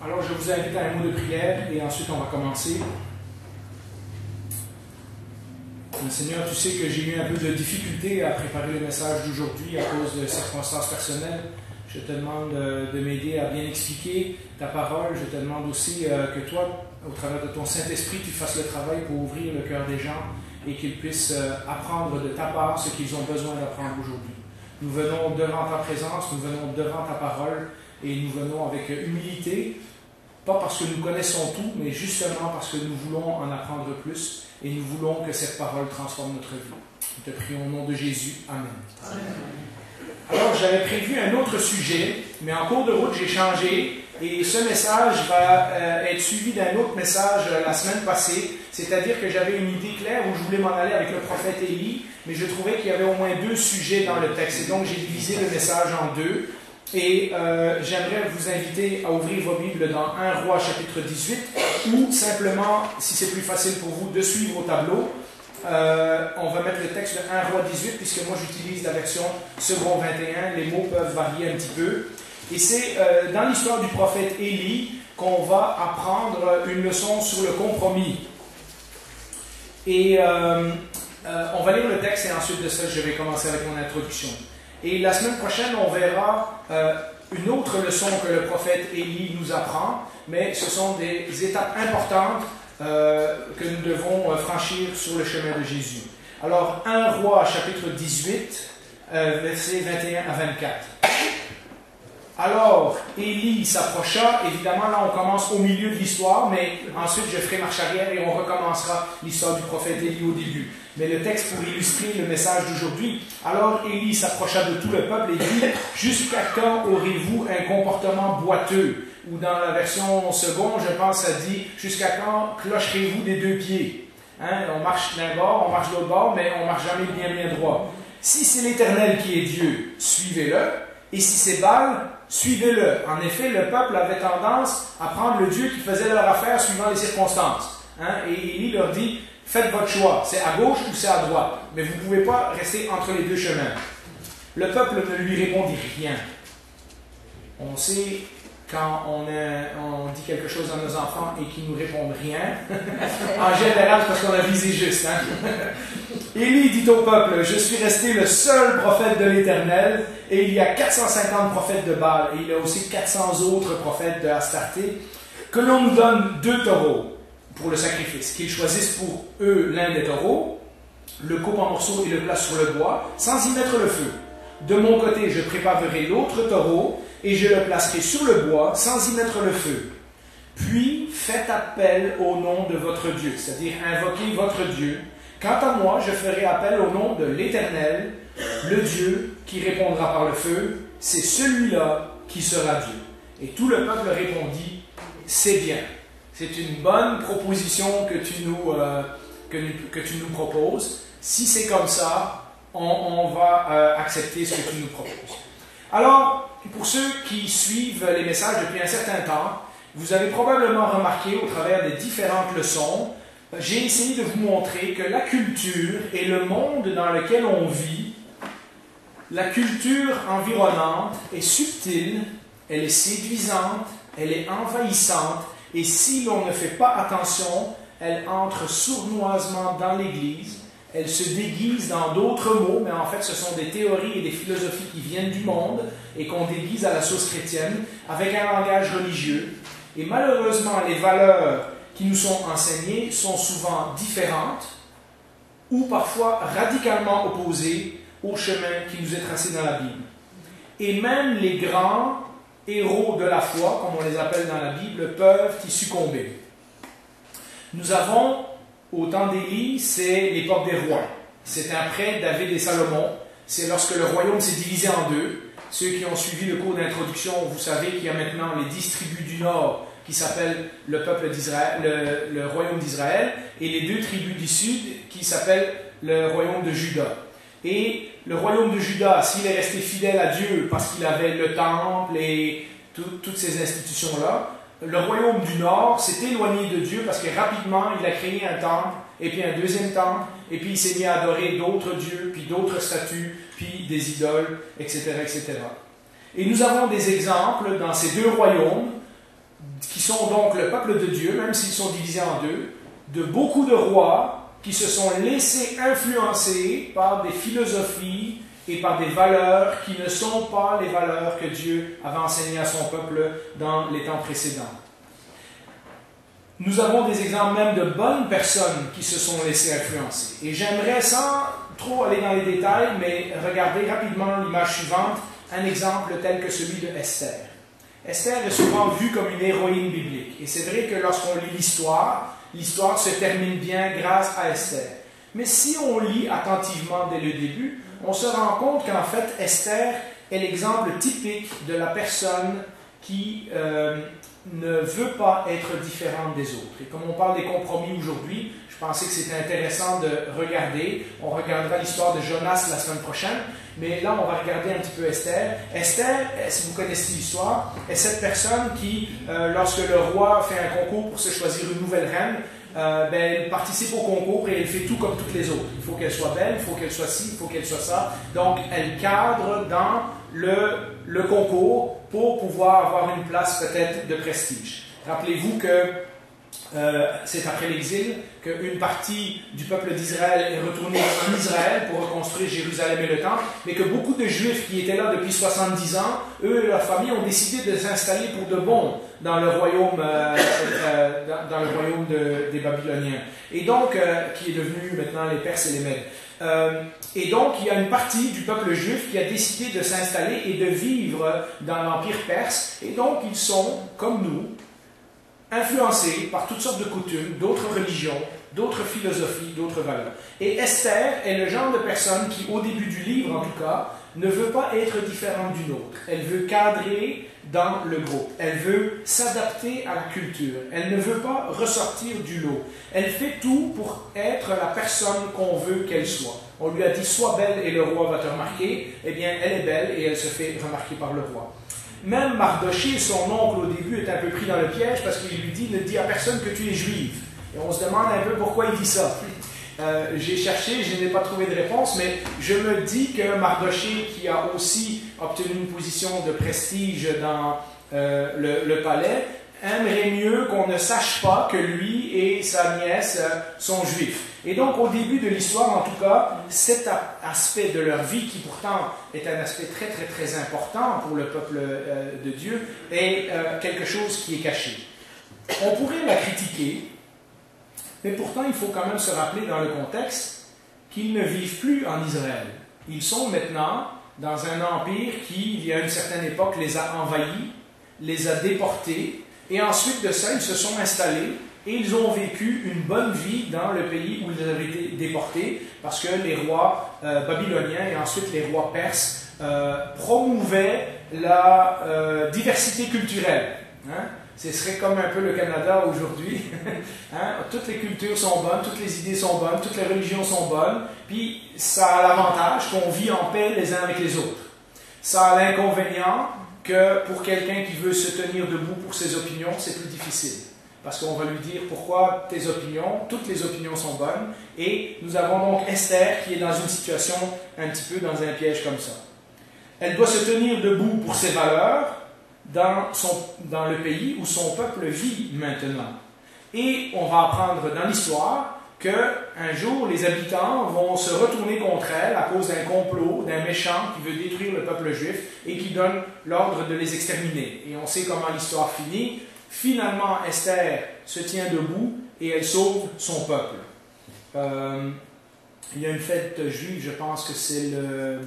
Alors, je vous invite à un mot de prière et ensuite on va commencer. Seigneur, tu sais que j'ai eu un peu de difficulté à préparer le message d'aujourd'hui à cause de circonstances personnelles. Je te demande de m'aider à bien expliquer ta parole. Je te demande aussi que toi, au travers de ton Saint-Esprit, tu fasses le travail pour ouvrir le cœur des gens et qu'ils puissent apprendre de ta part ce qu'ils ont besoin d'apprendre aujourd'hui. Nous venons devant ta présence, nous venons devant ta parole et nous venons avec humilité, pas parce que nous connaissons tout, mais justement parce que nous voulons en apprendre plus et nous voulons que cette parole transforme notre vie. Nous te prions au nom de Jésus. Amen. Amen. Alors, j'avais prévu un autre sujet, mais en cours de route, j'ai changé et ce message va être suivi d'un autre message la semaine passée, c'est-à-dire que j'avais une idée claire où je voulais m'en aller avec le prophète Élie, mais je trouvais qu'il y avait au moins 2 sujets dans le texte, et donc j'ai divisé le message en 2. Et j'aimerais vous inviter à ouvrir vos Bibles dans 1 Roi chapitre 18, ou simplement, si c'est plus facile pour vous, de suivre au tableau. On va mettre le texte de 1 Roi 18, puisque moi j'utilise la version second 21, les mots peuvent varier un petit peu. Et c'est dans l'histoire du prophète Élie qu'on va apprendre une leçon sur le compromis. Et on va lire le texte et ensuite de ça, je vais commencer avec mon introduction. Et la semaine prochaine, on verra une autre leçon que le prophète Élie nous apprend, mais ce sont des étapes importantes que nous devons franchir sur le chemin de Jésus. Alors, 1 Roi, chapitre 18, versets 21 à 24. Alors, Élie s'approcha. Évidemment, là, on commence au milieu de l'histoire, mais ensuite, je ferai marche arrière et on recommencera l'histoire du prophète Élie au début. Mais le texte pour illustrer le message d'aujourd'hui. Alors, Élie s'approcha de tout le peuple et dit, « Jusqu'à quand aurez-vous un comportement boiteux ?» Ou dans la version seconde, je pense, ça dit, « Jusqu'à quand clocherez-vous des 2 pieds ?» Hein? On marche d'un bord, on marche de l'autre bord, mais on ne marche jamais bien droit. « Si c'est l'Éternel qui est Dieu, suivez-le. Et si c'est Baal, suivez-le. » En effet, le peuple avait tendance à prendre le Dieu qui faisait leur affaire suivant les circonstances. Hein? Et Élie leur dit, faites votre choix, c'est à gauche ou c'est à droite. Mais vous ne pouvez pas rester entre les 2 chemins. Le peuple ne lui répondit rien. On sait quand on dit quelque chose à nos enfants et qu'ils ne nous répondent rien. En général, c'est parce qu'on a visé juste. Hein? Élie dit au peuple, je suis resté le seul prophète de l'Éternel et il y a 450 prophètes de Baal et il y a aussi 400 autres prophètes de Astarté. Que l'on nous donne 2 taureaux pour le sacrifice, qu'ils choisissent pour eux l'un des taureaux, le coupe en morceaux et le place sur le bois, sans y mettre le feu. De mon côté, je préparerai l'autre taureau et je le placerai sur le bois, sans y mettre le feu. Puis, faites appel au nom de votre Dieu, c'est-à-dire invoquez votre Dieu. Quant à moi, je ferai appel au nom de l'Éternel, le Dieu qui répondra par le feu, c'est celui-là qui sera Dieu. Et tout le peuple répondit, c'est bien. C'est une bonne proposition que tu nous proposes. Si c'est comme ça, on va accepter ce que tu nous proposes. Alors, pour ceux qui suivent les messages depuis un certain temps, vous avez probablement remarqué au travers des différentes leçons, j'ai essayé de vous montrer que la culture et le monde dans lequel on vit, la culture environnante est subtile, elle est séduisante, elle est envahissante, et si l'on ne fait pas attention, elle entre sournoisement dans l'Église, elle se déguise dans d'autres mots, mais en fait ce sont des théories et des philosophies qui viennent du monde et qu'on déguise à la sauce chrétienne, avec un langage religieux. Et malheureusement, les valeurs qui nous sont enseignées sont souvent différentes ou parfois radicalement opposées au chemin qui nous est tracé dans la Bible. Et même les grands héros de la foi, comme on les appelle dans la Bible, peuvent y succomber. Nous avons, au temps d'Élie, c'est l'époque des rois. C'est après David et Salomon. C'est lorsque le royaume s'est divisé en 2. Ceux qui ont suivi le cours d'introduction, vous savez qu'il y a maintenant les 10 tribus du Nord qui s'appellent le peuple d'Israël, le royaume d'Israël, et les 2 tribus du Sud qui s'appellent le royaume de Juda. Et le royaume de Juda, s'il est resté fidèle à Dieu parce qu'il avait le temple et toutes ces institutions-là, le royaume du Nord s'est éloigné de Dieu parce que rapidement, il a créé un temple, et puis un deuxième temple, et puis il s'est mis à adorer d'autres dieux, puis d'autres statues, puis des idoles, etc., etc. Et nous avons des exemples dans ces 2 royaumes qui sont donc le peuple de Dieu, même s'ils sont divisés en deux, de beaucoup de rois qui se sont laissés influencer par des philosophies et par des valeurs qui ne sont pas les valeurs que Dieu avait enseignées à son peuple dans les temps précédents. Nous avons des exemples même de bonnes personnes qui se sont laissées influencer. Et j'aimerais, sans trop aller dans les détails, mais regarder rapidement l'image suivante, un exemple tel que celui de Esther. Esther est souvent vue comme une héroïne biblique. Et c'est vrai que lorsqu'on lit l'histoire se termine bien grâce à Esther. Mais si on lit attentivement dès le début, on se rend compte qu'en fait, Esther est l'exemple typique de la personne qui ne veut pas être différente des autres. Et comme on parle des compromis aujourd'hui, je pensais que c'était intéressant de regarder. On regardera l'histoire de Jonas la semaine prochaine, mais là, on va regarder un petit peu Esther. Esther, si vous connaissez l'histoire, est cette personne qui, lorsque le roi fait un concours pour se choisir une nouvelle reine, elle participe au concours et elle fait tout comme toutes les autres. Il faut qu'elle soit belle, il faut qu'elle soit ci, il faut qu'elle soit ça. Donc, elle cadre dans le concours pour pouvoir avoir une place peut-être de prestige. Rappelez-vous que c'est après l'exil qu'une partie du peuple d'Israël est retournée en Israël pour reconstruire Jérusalem et le temple, mais que beaucoup de Juifs qui étaient là depuis 70 ans, eux et leur famille ont décidé de s'installer pour de bon dans le royaume, des Babyloniens, et donc qui est devenu maintenant les Perses et les Mèdes. Et donc il y a une partie du peuple juif qui a décidé de s'installer et de vivre dans l'Empire perse, et donc ils sont, comme nous, influencés par toutes sortes de coutumes, d'autres religions, d'autres philosophies, d'autres valeurs. Et Esther est le genre de personne qui, au début du livre en tout cas, ne veut pas être différente d'une autre. Elle veut cadrer dans le groupe. Elle veut s'adapter à la culture. Elle ne veut pas ressortir du lot. Elle fait tout pour être la personne qu'on veut qu'elle soit. On lui a dit « Sois belle et le roi va te remarquer ». Eh bien, elle est belle et elle se fait remarquer par le roi. Même Mardoché, son oncle au début, est un peu pris dans le piège parce qu'il lui dit « Ne dis à personne que tu es juive ». Et on se demande un peu pourquoi il dit ça. J'ai cherché, je n'ai pas trouvé de réponse, mais je me dis que Mardoché, qui a aussi obtenu une position de prestige dans le palais, aimerait mieux qu'on ne sache pas que lui et sa nièce sont juifs. Et donc, au début de l'histoire, en tout cas, cet aspect de leur vie, qui pourtant est un aspect très, très, très important pour le peuple de Dieu, est quelque chose qui est caché. On pourrait la critiquer, mais pourtant, il faut quand même se rappeler dans le contexte qu'ils ne vivent plus en Israël. Ils sont maintenant dans un empire qui, il y a une certaine époque, les a envahis, les a déportés, et ensuite de ça, ils se sont installés et ils ont vécu une bonne vie dans le pays où ils avaient été déportés, parce que les rois babyloniens et ensuite les rois perses promouvaient la diversité culturelle. Hein? Ce serait comme un peu le Canada aujourd'hui. Hein? Toutes les cultures sont bonnes, toutes les idées sont bonnes, toutes les religions sont bonnes, puis ça a l'avantage qu'on vit en paix les uns avec les autres. Ça a l'inconvénient que pour quelqu'un qui veut se tenir debout pour ses opinions, c'est plus difficile. Parce qu'on va lui dire pourquoi tes opinions, toutes les opinions sont bonnes. Et nous avons donc Esther qui est dans une situation un petit peu dans un piège comme ça. Elle doit se tenir debout pour ses valeurs dans le pays où son peuple vit maintenant. Et on va apprendre dans l'histoire qu'un jour, les habitants vont se retourner contre elle à cause d'un complot, d'un méchant qui veut détruire le peuple juif et qui donne l'ordre de les exterminer. Et on sait comment l'histoire finit. Finalement, Esther se tient debout et elle sauve son peuple. Il y a une fête juive, je pense que c'est le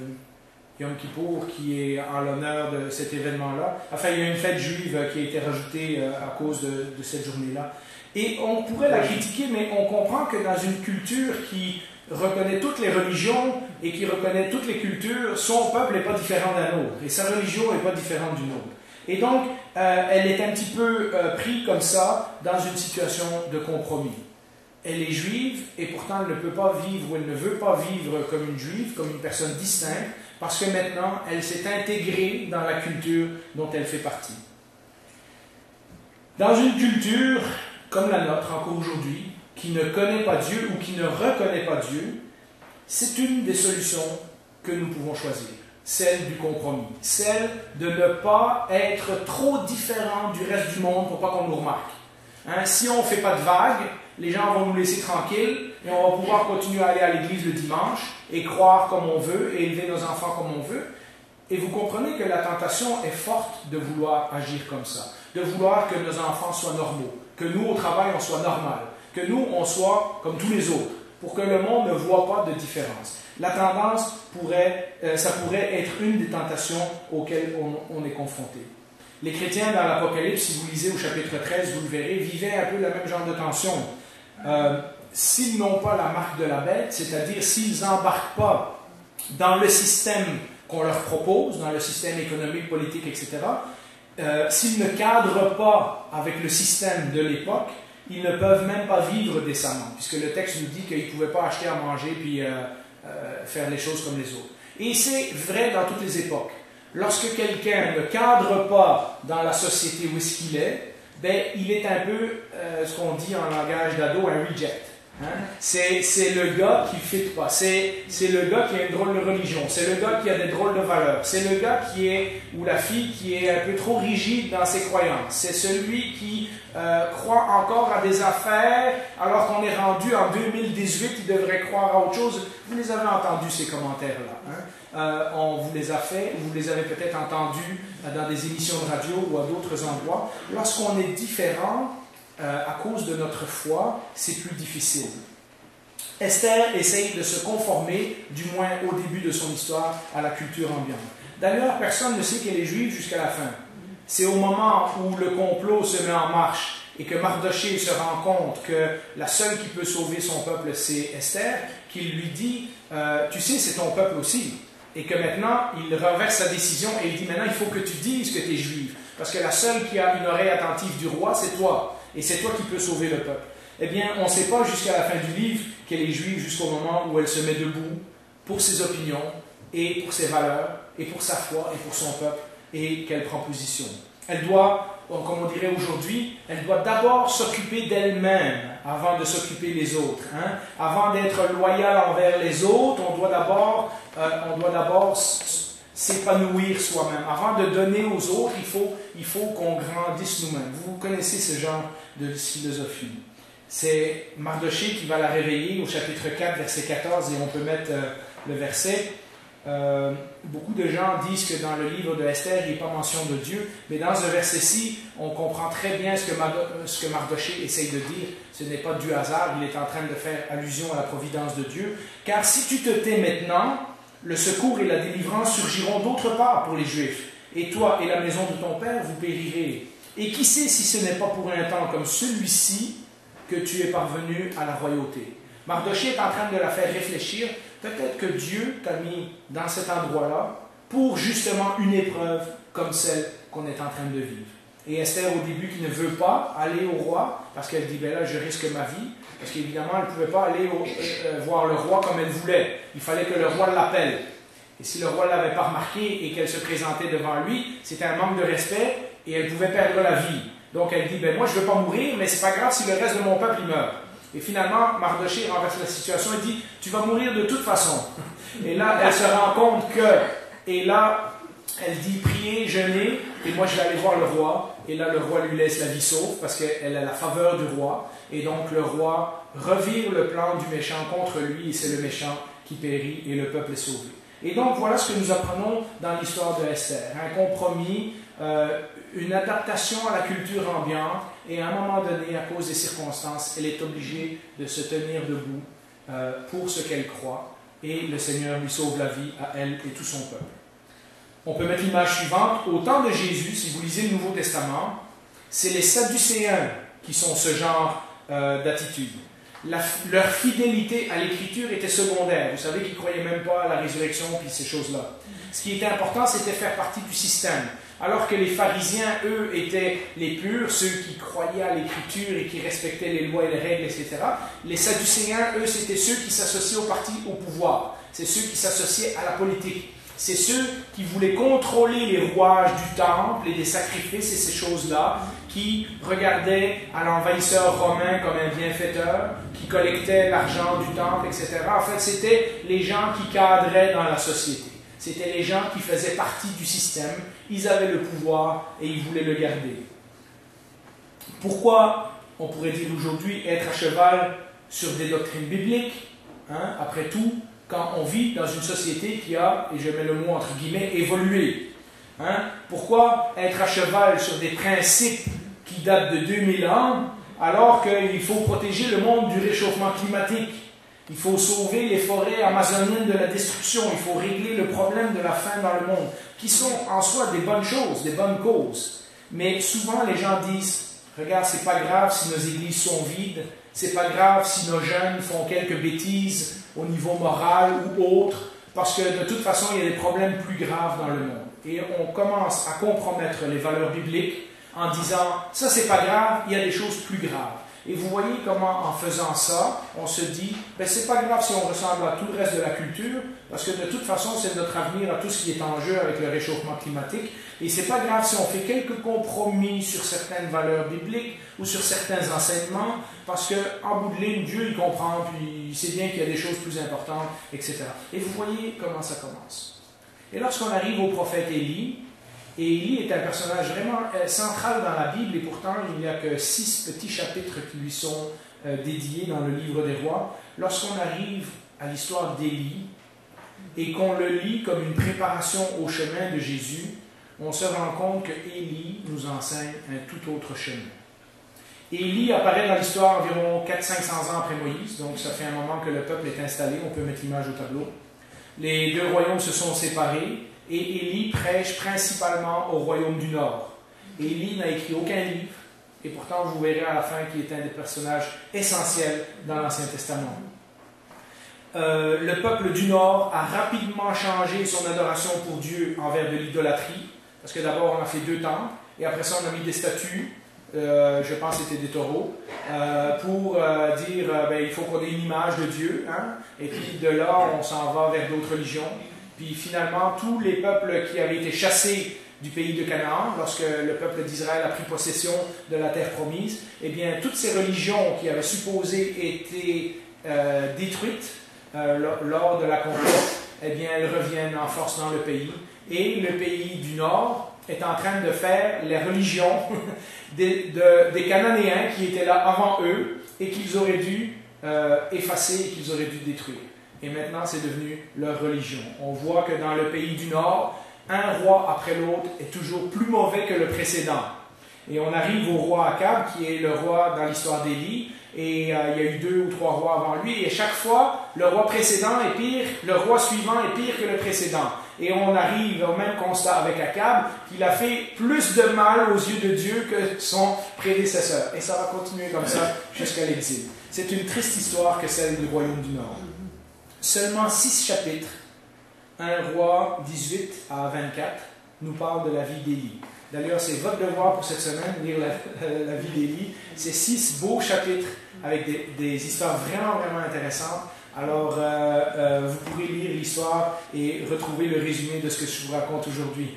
Yom Kippour qui est en l'honneur de cet événement-là. Enfin, il y a une fête juive qui a été rajoutée à cause de cette journée-là. Et on pourrait la critiquer, mais on comprend que dans une culture qui reconnaît toutes les religions et qui reconnaît toutes les cultures, son peuple n'est pas différent d'un autre, et sa religion n'est pas différente d'une autre. Et donc, elle est un petit peu prise comme ça dans une situation de compromis. Elle est juive, et pourtant elle ne peut pas vivre, ou elle ne veut pas vivre comme une juive, comme une personne distincte, parce que maintenant, elle s'est intégrée dans la culture dont elle fait partie. Dans une culture comme la nôtre, encore aujourd'hui, qui ne connaît pas Dieu ou qui ne reconnaît pas Dieu, c'est une des solutions que nous pouvons choisir. celle du compromis, celle de ne pas être trop différent du reste du monde pour pas qu'on nous remarque. Hein, si on ne fait pas de vagues, les gens vont nous laisser tranquilles et on va pouvoir continuer à aller à l'église le dimanche et croire comme on veut et élever nos enfants comme on veut. Et vous comprenez que la tentation est forte de vouloir agir comme ça, de vouloir que nos enfants soient normaux, que nous au travail on soit normal, que nous on soit comme tous les autres, pour que le monde ne voit pas de différence. La tendance ça pourrait être une des tentations auxquelles on est confronté. Les chrétiens dans l'Apocalypse, si vous lisez au chapitre 13, vous le verrez, vivaient un peu le même genre de tension. S'ils n'ont pas la marque de la bête, c'est-à-dire s'ils n'embarquent pas dans le système qu'on leur propose, dans le système économique, politique, etc., s'ils ne cadrent pas avec le système de l'époque, ils ne peuvent même pas vivre décemment, puisque le texte nous dit qu'ils ne pouvaient pas acheter à manger puis faire les choses comme les autres. Et c'est vrai dans toutes les époques. Lorsque quelqu'un ne cadre pas dans la société où est-ce qu'il est, ben, il est un peu, ce qu'on dit en langage d'ado, un reject. Hein? C'est le gars qui ne fit pas, c'est le gars qui a une drôle de religion, c'est le gars qui a des drôles de valeurs, c'est le gars ou la fille qui est un peu trop rigide dans ses croyances, c'est celui qui croit encore à des affaires alors qu'on est rendu en 2018, il devrait croire à autre chose. Vous les avez entendus ces commentaires-là. Hein? On vous les a fait, vous les avez peut-être entendus dans des émissions de radio ou à d'autres endroits. Lorsqu'on est différent, à cause de notre foi, c'est plus difficile. Esther essaye de se conformer, du moins au début de son histoire, à la culture ambiante. D'ailleurs, personne ne sait qu'elle est juive jusqu'à la fin. C'est au moment où le complot se met en marche et que Mardochée se rend compte que la seule qui peut sauver son peuple, c'est Esther, qu'il lui dit « Tu sais, c'est ton peuple aussi. » Et que maintenant, il renverse sa décision et il dit « Maintenant, il faut que tu dises que tu es juive. Parce que la seule qui a une oreille attentive du roi, c'est toi. Et c'est toi qui peux sauver le peuple. » Eh bien, on ne sait pas jusqu'à la fin du livre qu'elle est juive jusqu'au moment où elle se met debout pour ses opinions et pour ses valeurs et pour sa foi et pour son peuple et qu'elle prend position. Elle doit, comme on dirait aujourd'hui, elle doit d'abord s'occuper d'elle-même avant de s'occuper des autres. Hein? Avant d'être loyale envers les autres, on doit d'abord s'épanouir soi-même. Avant de donner aux autres, il faut qu'on grandisse nous-mêmes. Vous connaissez ce genre de philosophie. C'est Mardochée qui va la réveiller au chapitre 4, verset 14, et on peut mettre le verset. Beaucoup de gens disent que dans le livre de Esther, il n'y a pas mention de Dieu, mais dans ce verset-ci, on comprend très bien ce que Mardochée essaye de dire. Ce n'est pas du hasard, il est en train de faire allusion à la providence de Dieu. Car si tu te tais maintenant, le secours et la délivrance surgiront d'autre part pour les Juifs. Et toi et la maison de ton père, vous périrez. Et qui sait si ce n'est pas pour un temps comme celui-ci que tu es parvenu à la royauté. Mardochée est en train de la faire réfléchir. Peut-être que Dieu t'a mis dans cet endroit-là pour justement une épreuve comme celle qu'on est en train de vivre. Et Esther, au début, qui ne veut pas aller au roi, parce qu'elle dit, ben là, je risque ma vie, parce qu'évidemment, elle ne pouvait pas aller voir le roi comme elle voulait. Il fallait que le roi l'appelle. Et si le roi ne l'avait pas remarqué et qu'elle se présentait devant lui, c'était un manque de respect et elle pouvait perdre la vie. Donc elle dit, ben moi, je ne veux pas mourir, mais ce n'est pas grave si le reste de mon peuple il meurt. Et finalement, Mardochée renverse la situation et dit, tu vas mourir de toute façon. Et là, elle se rend compte que, et là, elle dit, priez, jeûnez, et moi je vais aller voir le roi. Et là, le roi lui laisse la vie sauve, parce qu'elle a la faveur du roi. Et donc, le roi revire le plan du méchant contre lui, et c'est le méchant qui périt, et le peuple est sauvé. Et donc, voilà ce que nous apprenons dans l'histoire de Esther. Un compromis, une adaptation à la culture ambiante, et à un moment donné, à cause des circonstances, elle est obligée de se tenir debout pour ce qu'elle croit, et le Seigneur lui sauve la vie à elle et tout son peuple. On peut mettre l'image suivante. Au temps de Jésus, si vous lisez le Nouveau Testament, c'est les Sadducéens qui sont ce genre d'attitude. Leur fidélité à l'Écriture était secondaire. Vous savez qu'ils ne croyaient même pas à la résurrection puis ces choses-là. Ce qui était important, c'était faire partie du système. Alors que les pharisiens, eux, étaient les purs, ceux qui croyaient à l'Écriture et qui respectaient les lois et les règles, etc. Les Sadducéens, eux, c'était ceux qui s'associaient au parti au pouvoir. C'est ceux qui s'associaient à la politique. C'est ceux qui voulaient contrôler les rouages du temple et des sacrifices et ces choses-là, qui regardaient à l'envahisseur romain comme un bienfaiteur, qui collectait l'argent du temple, etc. En fait, c'était les gens qui cadraient dans la société. C'était les gens qui faisaient partie du système, ils avaient le pouvoir et ils voulaient le garder. Pourquoi, on pourrait dire aujourd'hui, être à cheval sur des doctrines bibliques? Après tout, quand on vit dans une société qui a, et je mets le mot entre guillemets, évolué. Pourquoi être à cheval sur des principes qui datent de 2000 ans, alors qu'il faut protéger le monde du réchauffement climatique? Il faut sauver les forêts amazoniennes de la destruction. Il faut régler le problème de la faim dans le monde, qui sont en soi des bonnes choses, des bonnes causes. Mais souvent, les gens disent, regarde, c'est pas grave si nos églises sont vides, c'est pas grave si nos jeunes font quelques bêtises au niveau moral ou autre, parce que de toute façon, il y a des problèmes plus graves dans le monde. Et on commence à compromettre les valeurs bibliques en disant, ça c'est pas grave, il y a des choses plus graves. Et vous voyez comment, en faisant ça, on se dit, ben c'est pas grave si on ressemble à tout le reste de la culture, parce que de toute façon, c'est notre avenir à tout ce qui est en jeu avec le réchauffement climatique. Et c'est pas grave si on fait quelques compromis sur certaines valeurs bibliques ou sur certains enseignements, parce qu'en bout de ligne, Dieu, il comprend, puis il sait bien qu'il y a des choses plus importantes, etc. Et vous voyez comment ça commence. Et lorsqu'on arrive au prophète Élie, et Élie est un personnage vraiment central dans la Bible, et pourtant il n'y a que 6 petits chapitres qui lui sont dédiés dans le livre des rois. Lorsqu'on arrive à l'histoire d'Élie, et qu'on le lit comme une préparation au chemin de Jésus, on se rend compte que Élie nous enseigne un tout autre chemin. Élie apparaît dans l'histoire environ 400-500 ans après Moïse, donc ça fait un moment que le peuple est installé, on peut mettre l'image au tableau. Les deux royaumes se sont séparés, et Élie prêche principalement au royaume du Nord. Élie n'a écrit aucun livre, et pourtant vous verrez à la fin qu'il est un des personnages essentiels dans l'Ancien Testament. Le peuple du Nord a rapidement changé son adoration pour Dieu envers de l'idolâtrie, parce que d'abord on a fait 2 temples, et après ça on a mis des statues, je pense que c'était des taureaux, pour dire il faut qu'on ait une image de Dieu, et puis de là on s'en va vers d'autres religions. Puis finalement, tous les peuples qui avaient été chassés du pays de Canaan, lorsque le peuple d'Israël a pris possession de la terre promise, eh bien, toutes ces religions qui avaient supposé été détruites lors de la conquête, eh bien, elles reviennent en force dans le pays. Et le pays du Nord est en train de faire les religions des Cananéens qui étaient là avant eux et qu'ils auraient dû effacer et qu'ils auraient dû détruire. Et maintenant, c'est devenu leur religion. On voit que dans le pays du Nord, un roi après l'autre est toujours plus mauvais que le précédent. Et on arrive au roi Akab, qui est le roi dans l'histoire d'Élie, et il y a eu 2 ou 3 rois avant lui, et chaque fois, le roi précédent est pire, le roi suivant est pire que le précédent. Et on arrive au même constat avec Akab, qu'il a fait plus de mal aux yeux de Dieu que son prédécesseur. Et ça va continuer comme ça jusqu'à l'exil. C'est une triste histoire que celle du royaume du Nord. Seulement 6 chapitres, 1 roi 18 à 24, nous parlent de la vie d'Élie. D'ailleurs, c'est votre devoir pour cette semaine, lire la vie d'Élie. C'est 6 beaux chapitres avec des histoires vraiment, vraiment intéressantes. Alors, vous pourrez lire l'histoire et retrouver le résumé de ce que je vous raconte aujourd'hui.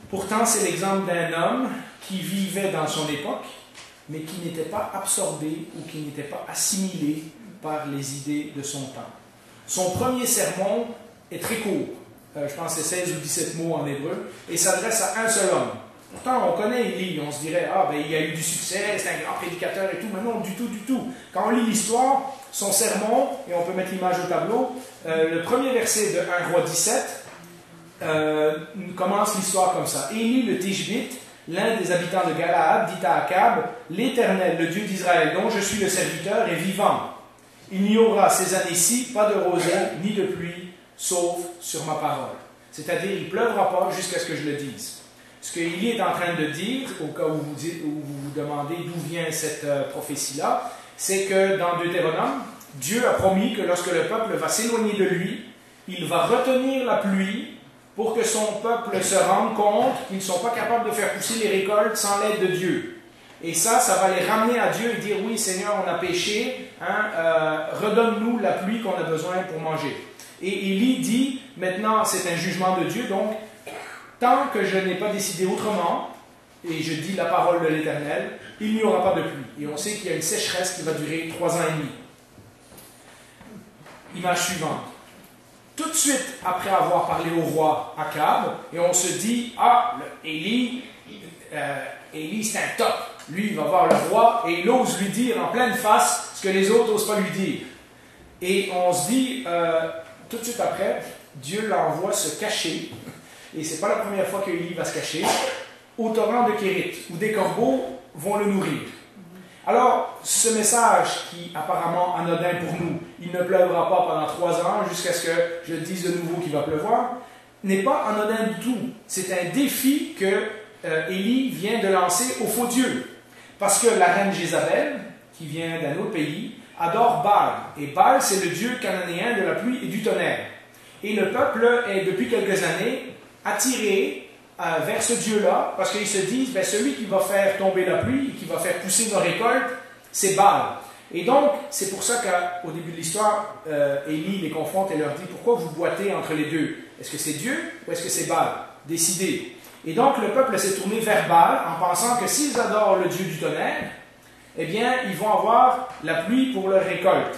Pourtant, c'est l'exemple d'un homme qui vivait dans son époque, mais qui n'était pas absorbé ou qui n'était pas assimilé par les idées de son temps. Son premier sermon est très court, je pense que c'est 16 ou 17 mots en hébreu, et s'adresse à un seul homme. Pourtant, on connaît Élie, on se dirait, il a eu du succès, c'est un grand prédicateur et tout, mais non, du tout, du tout. Quand on lit l'histoire, son sermon, et on peut mettre l'image au tableau, le premier verset de 1 roi 17 commence l'histoire comme ça. Élie le Tishbite, l'un des habitants de Galaad, dit à Akab, l'Éternel, le Dieu d'Israël, dont je suis le serviteur, est vivant. Il n'y aura ces années-ci pas de rosée ni de pluie, sauf sur ma parole. C'est-à-dire, il ne pleuvra pas jusqu'à ce que je le dise. Ce que Élie est en train de dire, au cas où vous vous demandez d'où vient cette prophétie-là, c'est que dans Deutéronome, Dieu a promis que lorsque le peuple va s'éloigner de lui, il va retenir la pluie pour que son peuple se rende compte qu'ils ne sont pas capables de faire pousser les récoltes sans l'aide de Dieu. Et ça va les ramener à Dieu et dire, oui Seigneur, on a péché, redonne-nous la pluie qu'on a besoin pour manger. Et Élie dit, maintenant c'est un jugement de Dieu, donc tant que je n'ai pas décidé autrement, et je dis la parole de l'Éternel, il n'y aura pas de pluie. Et on sait qu'il y a une sécheresse qui va durer 3 ans et demi. Image suivante. tout de suite après avoir parlé au roi Akab, et on se dit, ah, Élie, c'est un top. Lui, il va voir le roi et il ose lui dire en pleine face ce que les autres n'osent pas lui dire. Et on se dit, tout de suite après, Dieu l'envoie se cacher, et c'est pas la première fois qu'Élie va se cacher, au torrent de Kérit, où des corbeaux vont le nourrir. Alors, ce message qui apparemment anodin pour nous, il ne pleuvra pas pendant 3 ans jusqu'à ce que je dise de nouveau qu'il va pleuvoir, n'est pas anodin du tout. C'est un défi que Élie vient de lancer au faux Dieu. Parce que la reine Jézabel, qui vient d'un autre pays, adore Baal. Et Baal, c'est le dieu cananéen de la pluie et du tonnerre. Et le peuple est, depuis quelques années, attiré vers ce dieu-là, parce qu'ils se disent, ben, celui qui va faire tomber la pluie, qui va faire pousser nos récoltes, c'est Baal. Et donc, c'est pour ça qu'au début de l'histoire, Élie les confronte et leur dit, pourquoi vous boitez entre les deux? Est-ce que c'est Dieu ou est-ce que c'est Baal? Décidez. Et donc, le peuple s'est tourné vers Baal en pensant que s'ils adorent le dieu du tonnerre, eh bien, ils vont avoir la pluie pour leur récolte.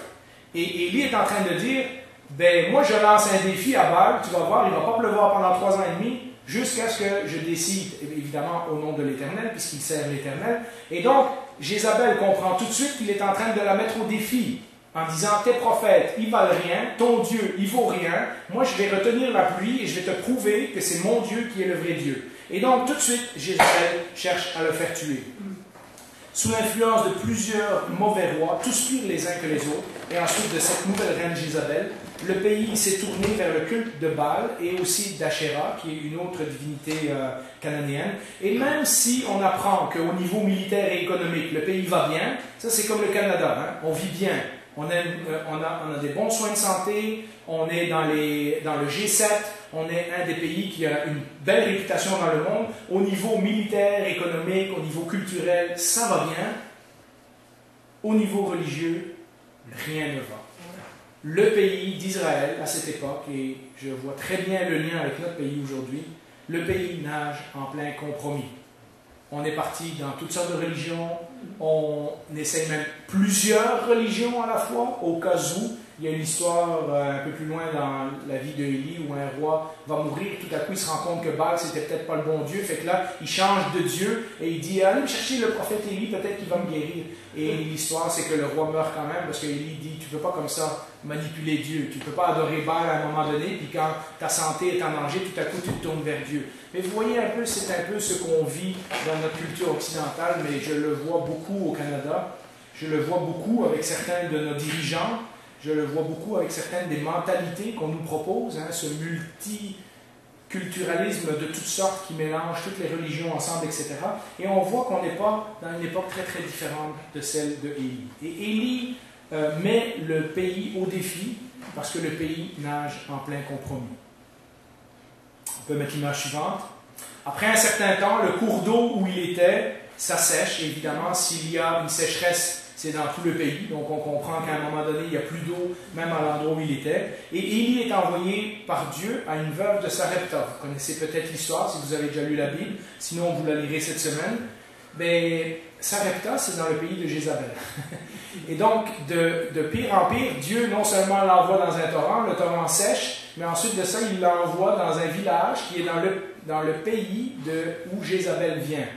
Et Élie est en train de dire, ben, moi, je lance un défi à Baal, tu vas voir, il ne va pas pleuvoir pendant 3 ans et demi, jusqu'à ce que je décide, évidemment, au nom de l'Éternel, puisqu'il sert l'Éternel. Et donc, Jézabel comprend tout de suite qu'il est en train de la mettre au défi, en disant, tes prophètes, ils valent rien, ton Dieu, il vaut rien, moi, je vais retenir la pluie et je vais te prouver que c'est mon Dieu qui est le vrai Dieu. Et donc, tout de suite, Jézabel cherche à le faire tuer. Sous l'influence de plusieurs mauvais rois, tous pires les uns que les autres, et ensuite de cette nouvelle reine Jézabel, le pays s'est tourné vers le culte de Baal et aussi d'Ashéra, qui est une autre divinité cananéenne. Et même si on apprend qu'au niveau militaire et économique, le pays va bien, ça c'est comme le Canada, hein, on vit bien. On a des bons soins de santé, on est dans le G7, on est un des pays qui a une belle réputation dans le monde. Au niveau militaire, économique, au niveau culturel, ça va bien. Au niveau religieux, rien ne va. Le pays d'Israël, à cette époque, et je vois très bien le lien avec notre pays aujourd'hui, le pays nage en plein compromis. On est parti dans toutes sortes de religions, on essaye même plusieurs religions à la fois, au cas où il y a une histoire un peu plus loin dans la vie de Élie où un roi va mourir, tout à coup il se rend compte que Baal c'était peut-être pas le bon Dieu, fait que là il change de Dieu et il dit allez me chercher le prophète Élie, peut-être qu'il va me guérir. Et l'histoire c'est que le roi meurt quand même parce que Élie dit tu peux pas comme ça manipuler Dieu, tu peux pas adorer Baal à un moment donné puis quand ta santé est en danger tout à coup tu te tournes vers Dieu. Mais vous voyez un peu, c'est un peu ce qu'on vit dans notre culture occidentale, mais je le vois beaucoup au Canada, je le vois beaucoup avec certains de nos dirigeants. Je le vois beaucoup avec certaines des mentalités qu'on nous propose, hein, ce multiculturalisme de toutes sortes qui mélange toutes les religions ensemble, etc. Et on voit qu'on n'est pas dans une époque très très différente de celle de Élie. Et Élie met le pays au défi parce que le pays nage en plein compromis. On peut mettre l'image suivante. Après un certain temps, le cours d'eau où il était s'assèche. Évidemment, s'il y a une sécheresse, c'est dans tout le pays, donc on comprend qu'à un moment donné, il n'y a plus d'eau, même à l'endroit où il était. Et Élie est envoyé par Dieu à une veuve de Sarepta. Vous connaissez peut-être l'histoire, si vous avez déjà lu la Bible, sinon vous la lirez cette semaine. Mais Sarepta, c'est dans le pays de Jézabel. Et donc, de pire en pire, Dieu non seulement l'envoie dans un torrent, le torrent sèche, mais ensuite de ça, il l'envoie dans un village qui est dans le pays où Jézabel vient.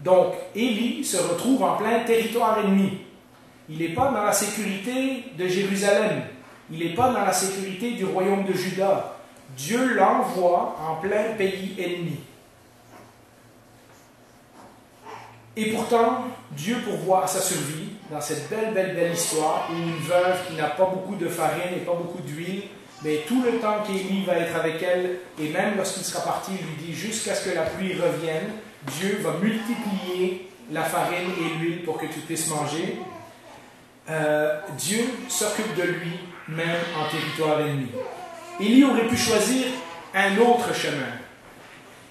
Donc, Élie se retrouve en plein territoire ennemi. Il n'est pas dans la sécurité de Jérusalem. Il n'est pas dans la sécurité du royaume de Juda. Dieu l'envoie en plein pays ennemi. Et pourtant, Dieu pourvoit à sa survie dans cette belle histoire où une veuve qui n'a pas beaucoup de farine et pas beaucoup d'huile, mais tout le temps qu'Élie va être avec elle, et même lorsqu'il sera parti, il lui dit jusqu'à ce que la pluie revienne, Dieu va multiplier la farine et l'huile pour que tu puisses manger. Dieu s'occupe de lui, même en territoire ennemi. Élie aurait pu choisir un autre chemin.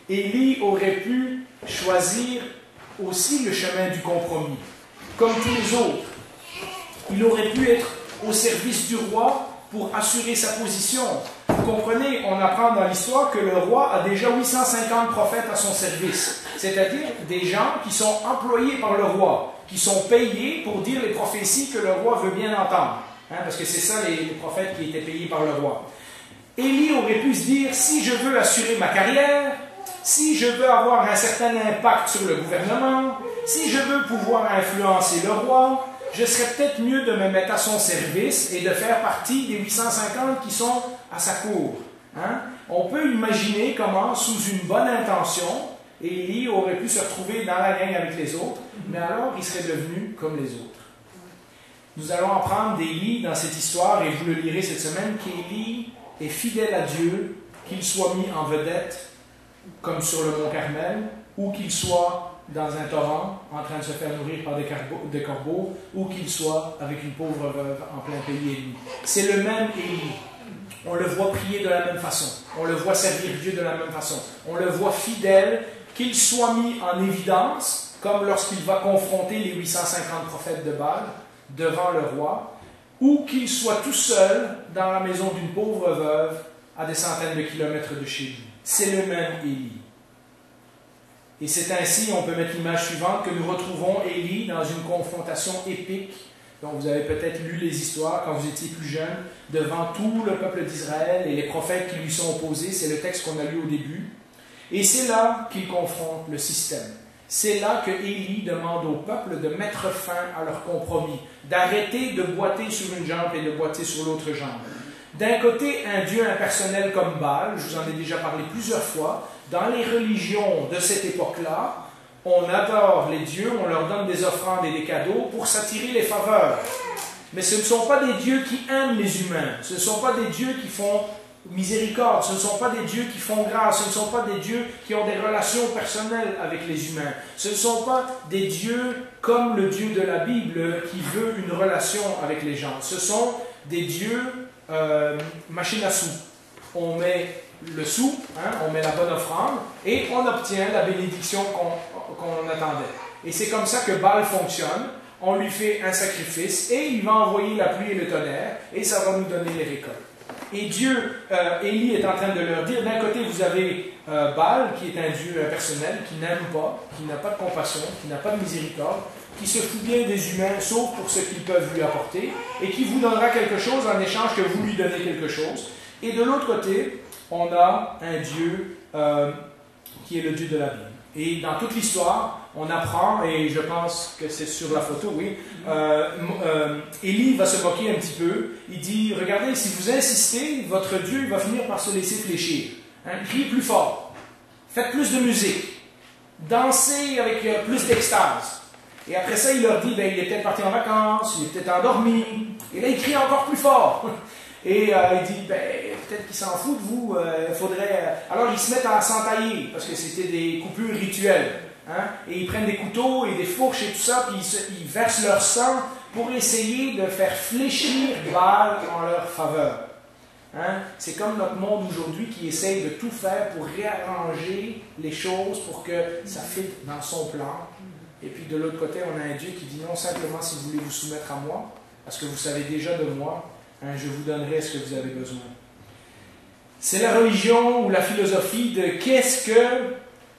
Élie aurait pu choisir aussi le chemin du compromis, comme tous les autres. Il aurait pu être au service du roi pour assurer sa position. Vous comprenez, on apprend dans l'histoire que le roi a déjà 850 prophètes à son service, c'est-à-dire des gens qui sont employés par le roi, qui sont payés pour dire les prophéties que le roi veut bien entendre, hein, parce que c'est ça les prophètes qui étaient payés par le roi. Élie aurait pu se dire, si je veux assurer ma carrière, si je veux avoir un certain impact sur le gouvernement, si je veux pouvoir influencer le roi, je serais peut-être mieux de me mettre à son service et de faire partie des 850 qui sont à sa cour. Hein? On peut imaginer comment, sous une bonne intention, Élie aurait pu se retrouver dans la gang avec les autres, mais alors il serait devenu comme les autres. Nous allons apprendre d'Élie dans cette histoire, et vous le lirez cette semaine, qu'Élie est fidèle à Dieu, qu'il soit mis en vedette, comme sur le mont Carmel, ou qu'il soit dans un torrent, en train de se faire nourrir par des corbeaux, ou qu'il soit avec une pauvre veuve en plein pays ennemi. C'est le même Élie. On le voit prier de la même façon. On le voit servir Dieu de la même façon. On le voit fidèle, qu'il soit mis en évidence, comme lorsqu'il va confronter les 850 prophètes de Baal devant le roi, ou qu'il soit tout seul dans la maison d'une pauvre veuve à des centaines de kilomètres de chez lui. C'est le même Élie. Et c'est ainsi, on peut mettre l'image suivante, que nous retrouvons Élie dans une confrontation épique, dont vous avez peut-être lu les histoires quand vous étiez plus jeune, devant tout le peuple d'Israël et les prophètes qui lui sont opposés. C'est le texte qu'on a lu au début. Et c'est là qu'il confronte le système. C'est là que Élie demande au peuple de mettre fin à leur compromis, d'arrêter de boiter sur une jambe et de boiter sur l'autre jambe. D'un côté, un Dieu impersonnel comme Baal, je vous en ai déjà parlé plusieurs fois, dans les religions de cette époque-là, on adore les dieux, on leur donne des offrandes et des cadeaux pour s'attirer les faveurs. Mais ce ne sont pas des dieux qui aiment les humains, ce ne sont pas des dieux qui font miséricorde, ce ne sont pas des dieux qui font grâce, ce ne sont pas des dieux qui ont des relations personnelles avec les humains, ce ne sont pas des dieux comme le Dieu de la Bible qui veut une relation avec les gens. Ce sont des dieux machine à sous. On met le sou, hein, on met la bonne offrande et on obtient la bénédiction qu'on attendait. Et c'est comme ça que Baal fonctionne. On lui fait un sacrifice et il va envoyer la pluie et le tonnerre et ça va nous donner les récoltes. Et Dieu, Élie est en train de leur dire, d'un côté vous avez Baal qui est un Dieu impersonnel, qui n'aime pas, qui n'a pas de compassion, qui n'a pas de miséricorde, qui se fout bien des humains sauf pour ce qu'ils peuvent lui apporter et qui vous donnera quelque chose en échange que vous lui donnez quelque chose. Et de l'autre côté, on a un Dieu qui est le Dieu de la Bible. Et dans toute l'histoire, on apprend, et je pense que c'est sur la photo, oui, Élie va se moquer un petit peu. Il dit, regardez, si vous insistez, votre Dieu va finir par se laisser fléchir. Hein, criez plus fort, faites plus de musique, dansez avec plus d'extase. Et après ça, il leur dit, ben, il est peut-être parti en vacances, il est peut-être endormi. Et là, il crie encore plus fort. Et il dit, ben, peut-être qu'il s'en fout de vous, faudrait... Alors ils se mettent à s'entailler, parce que c'était des coupures rituelles. Hein? Et ils prennent des couteaux et des fourches et tout ça, puis ils versent leur sang pour essayer de faire fléchir Baal en leur faveur. Hein? C'est comme notre monde aujourd'hui qui essaye de tout faire pour réarranger les choses pour que ça fitte dans son plan. Et puis de l'autre côté, on a un Dieu qui dit non simplement si vous voulez vous soumettre à moi, parce que vous savez déjà de moi, hein, je vous donnerai ce que vous avez besoin. C'est la religion ou la philosophie de qu'est-ce que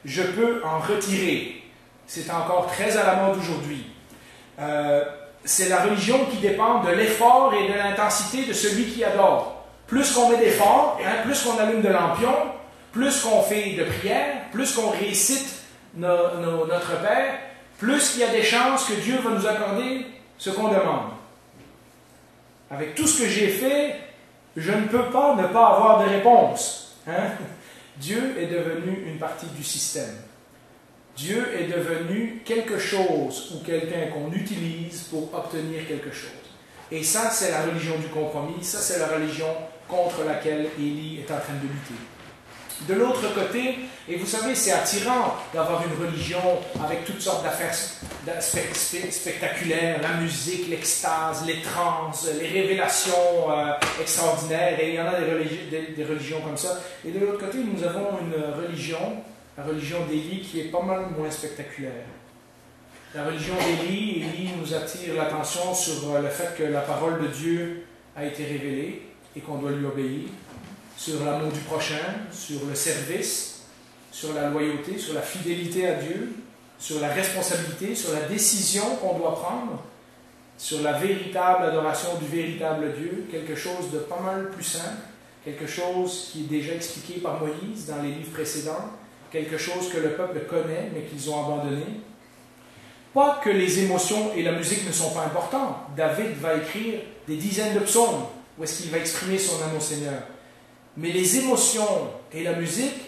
je peux en retirer. C'est encore très à la mode aujourd'hui. C'est la religion qui dépend de l'effort et de l'intensité de celui qui adore. Plus qu'on met d'effort, hein, plus qu'on allume de lampion, plus qu'on fait de prières, plus qu'on récite notre Père, plus il y a des chances que Dieu va nous accorder ce qu'on demande. Avec tout ce que j'ai fait, je ne peux pas ne pas avoir de réponse. Hein? Dieu est devenu une partie du système. Dieu est devenu quelque chose ou quelqu'un qu'on utilise pour obtenir quelque chose. Et ça, c'est la religion du compromis. Ça, c'est la religion contre laquelle Élie est en train de lutter. De l'autre côté, et vous savez, c'est attirant d'avoir une religion avec toutes sortes d'affaires spectaculaires, la musique, l'extase, les transes, les révélations extraordinaires, et il y en a des religions comme ça. Et de l'autre côté, nous avons une religion, la religion d'Élie, qui est pas mal moins spectaculaire. La religion d'Élie, Élie nous attire l'attention sur le fait que la parole de Dieu a été révélée et qu'on doit lui obéir, sur l'amour du prochain, sur le service, sur la loyauté, sur la fidélité à Dieu, sur la responsabilité, sur la décision qu'on doit prendre, sur la véritable adoration du véritable Dieu, quelque chose de pas mal plus simple, quelque chose qui est déjà expliqué par Moïse dans les livres précédents, quelque chose que le peuple connaît mais qu'ils ont abandonné. Pas que les émotions et la musique ne sont pas importantes. David va écrire des dizaines de psaumes où est-ce qu'il va exprimer son amour au Seigneur. Mais les émotions et la musique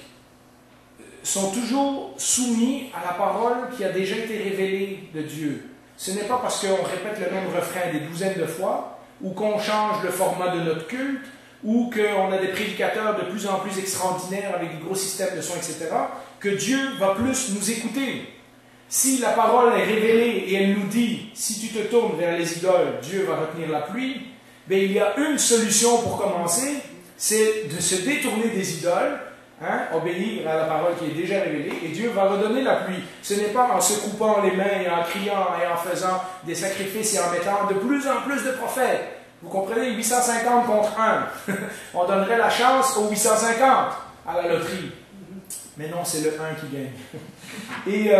sont toujours soumis à la parole qui a déjà été révélée de Dieu. Ce n'est pas parce qu'on répète le même refrain des douzaines de fois, ou qu'on change le format de notre culte, ou qu'on a des prédicateurs de plus en plus extraordinaires avec des gros systèmes de son, etc., que Dieu va plus nous écouter. Si la parole est révélée et elle nous dit, si tu te tournes vers les idoles, Dieu va retenir la pluie, bien, il y a une solution pour commencer, c'est de se détourner des idoles, obéir à la parole qui est déjà révélée, et Dieu va redonner la pluie. Ce n'est pas en se coupant les mains et en criant et en faisant des sacrifices et en mettant de plus en plus de prophètes. Vous comprenez, 850 contre 1. On donnerait la chance aux 850 à la loterie. Mais non, c'est le 1 qui gagne. Et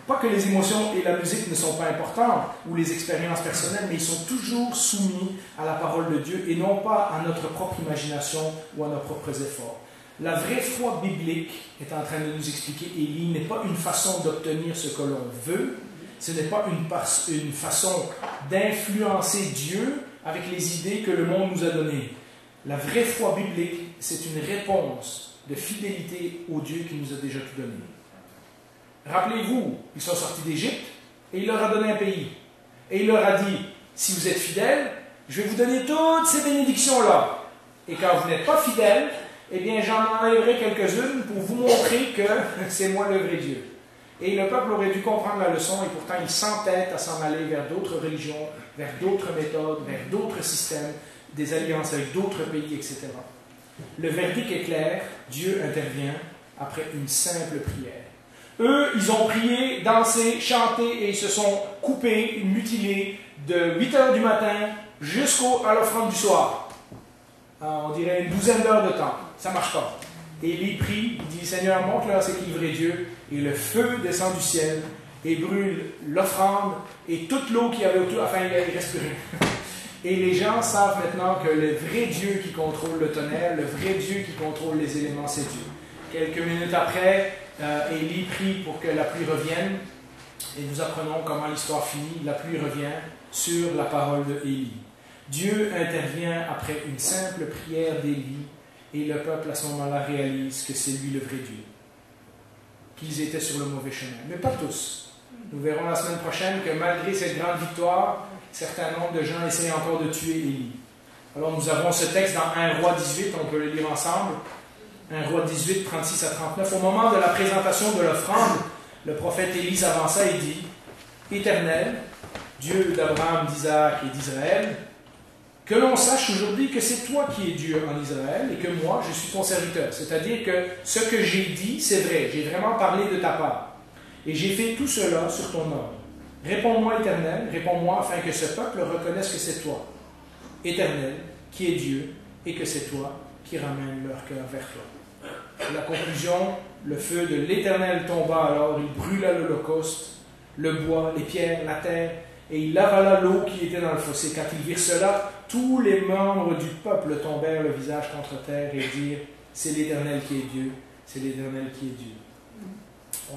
pas que les émotions et la musique ne sont pas importantes, ou les expériences personnelles, mais ils sont toujours soumis à la parole de Dieu et non pas à notre propre imagination ou à nos propres efforts. La vraie foi biblique est en train de nous expliquer, Élie, n'est pas une façon d'obtenir ce que l'on veut, ce n'est pas une façon d'influencer Dieu avec les idées que le monde nous a données. La vraie foi biblique, c'est une réponse de fidélité au Dieu qui nous a déjà tout donné. Rappelez-vous, ils sont sortis d'Égypte et il leur a donné un pays. Et il leur a dit, si vous êtes fidèles, je vais vous donner toutes ces bénédictions-là. Et quand vous n'êtes pas fidèles, eh bien, j'en enlèverai quelques-unes pour vous montrer que c'est moi le vrai Dieu. Et le peuple aurait dû comprendre la leçon, et pourtant il s'entête à s'en aller vers d'autres religions, vers d'autres méthodes, vers d'autres systèmes, des alliances avec d'autres pays, etc. Le verdict est clair, Dieu intervient après une simple prière. Eux, ils ont prié, dansé, chanté, et ils se sont coupés, mutilés, de 8 heures du matin jusqu'à l'offrande du soir. On dirait une douzaine d'heures de temps. Ça ne marche pas. Et Élie prie, il dit, Seigneur, montre-leur c'est qui le vrai Dieu. Et le feu descend du ciel et brûle l'offrande et toute l'eau qu'il y avait autour. Enfin, il ne reste plus rien. Et les gens savent maintenant que le vrai Dieu qui contrôle le tonnerre, le vrai Dieu qui contrôle les éléments, c'est Dieu. Quelques minutes après, Élie prie pour que la pluie revienne. Et nous apprenons comment l'histoire finit. La pluie revient sur la parole de Élie. Dieu intervient après une simple prière d'Élie. Et le peuple, à ce moment-là, réalise que c'est lui le vrai Dieu. Qu'ils étaient sur le mauvais chemin. Mais pas tous. Nous verrons la semaine prochaine que malgré cette grande victoire, un certain nombre de gens essayent encore de tuer Élie. Alors nous avons ce texte dans 1 Roi 18, on peut le lire ensemble. 1 Roi 18, 36 à 39. Au moment de la présentation de l'offrande, le prophète Élie s'avança et dit, « Éternel, Dieu d'Abraham, d'Isaac et d'Israël, que l'on sache aujourd'hui que c'est toi qui es Dieu en Israël et que moi, je suis ton serviteur. » C'est-à-dire que ce que j'ai dit, c'est vrai. J'ai vraiment parlé de ta part. Et j'ai fait tout cela sur ton ordre. Réponds-moi, Éternel, réponds-moi afin que ce peuple reconnaisse que c'est toi, Éternel, qui est Dieu, et que c'est toi qui ramène leur cœur vers toi. La conclusion, le feu de l'Éternel tomba alors, il brûla l'holocauste, le bois, les pierres, la terre, et il avala l'eau qui était dans le fossé. Quand ils virent cela, tous les membres du peuple tombèrent le visage contre terre et dirent, c'est l'Éternel qui est Dieu, c'est l'Éternel qui est Dieu.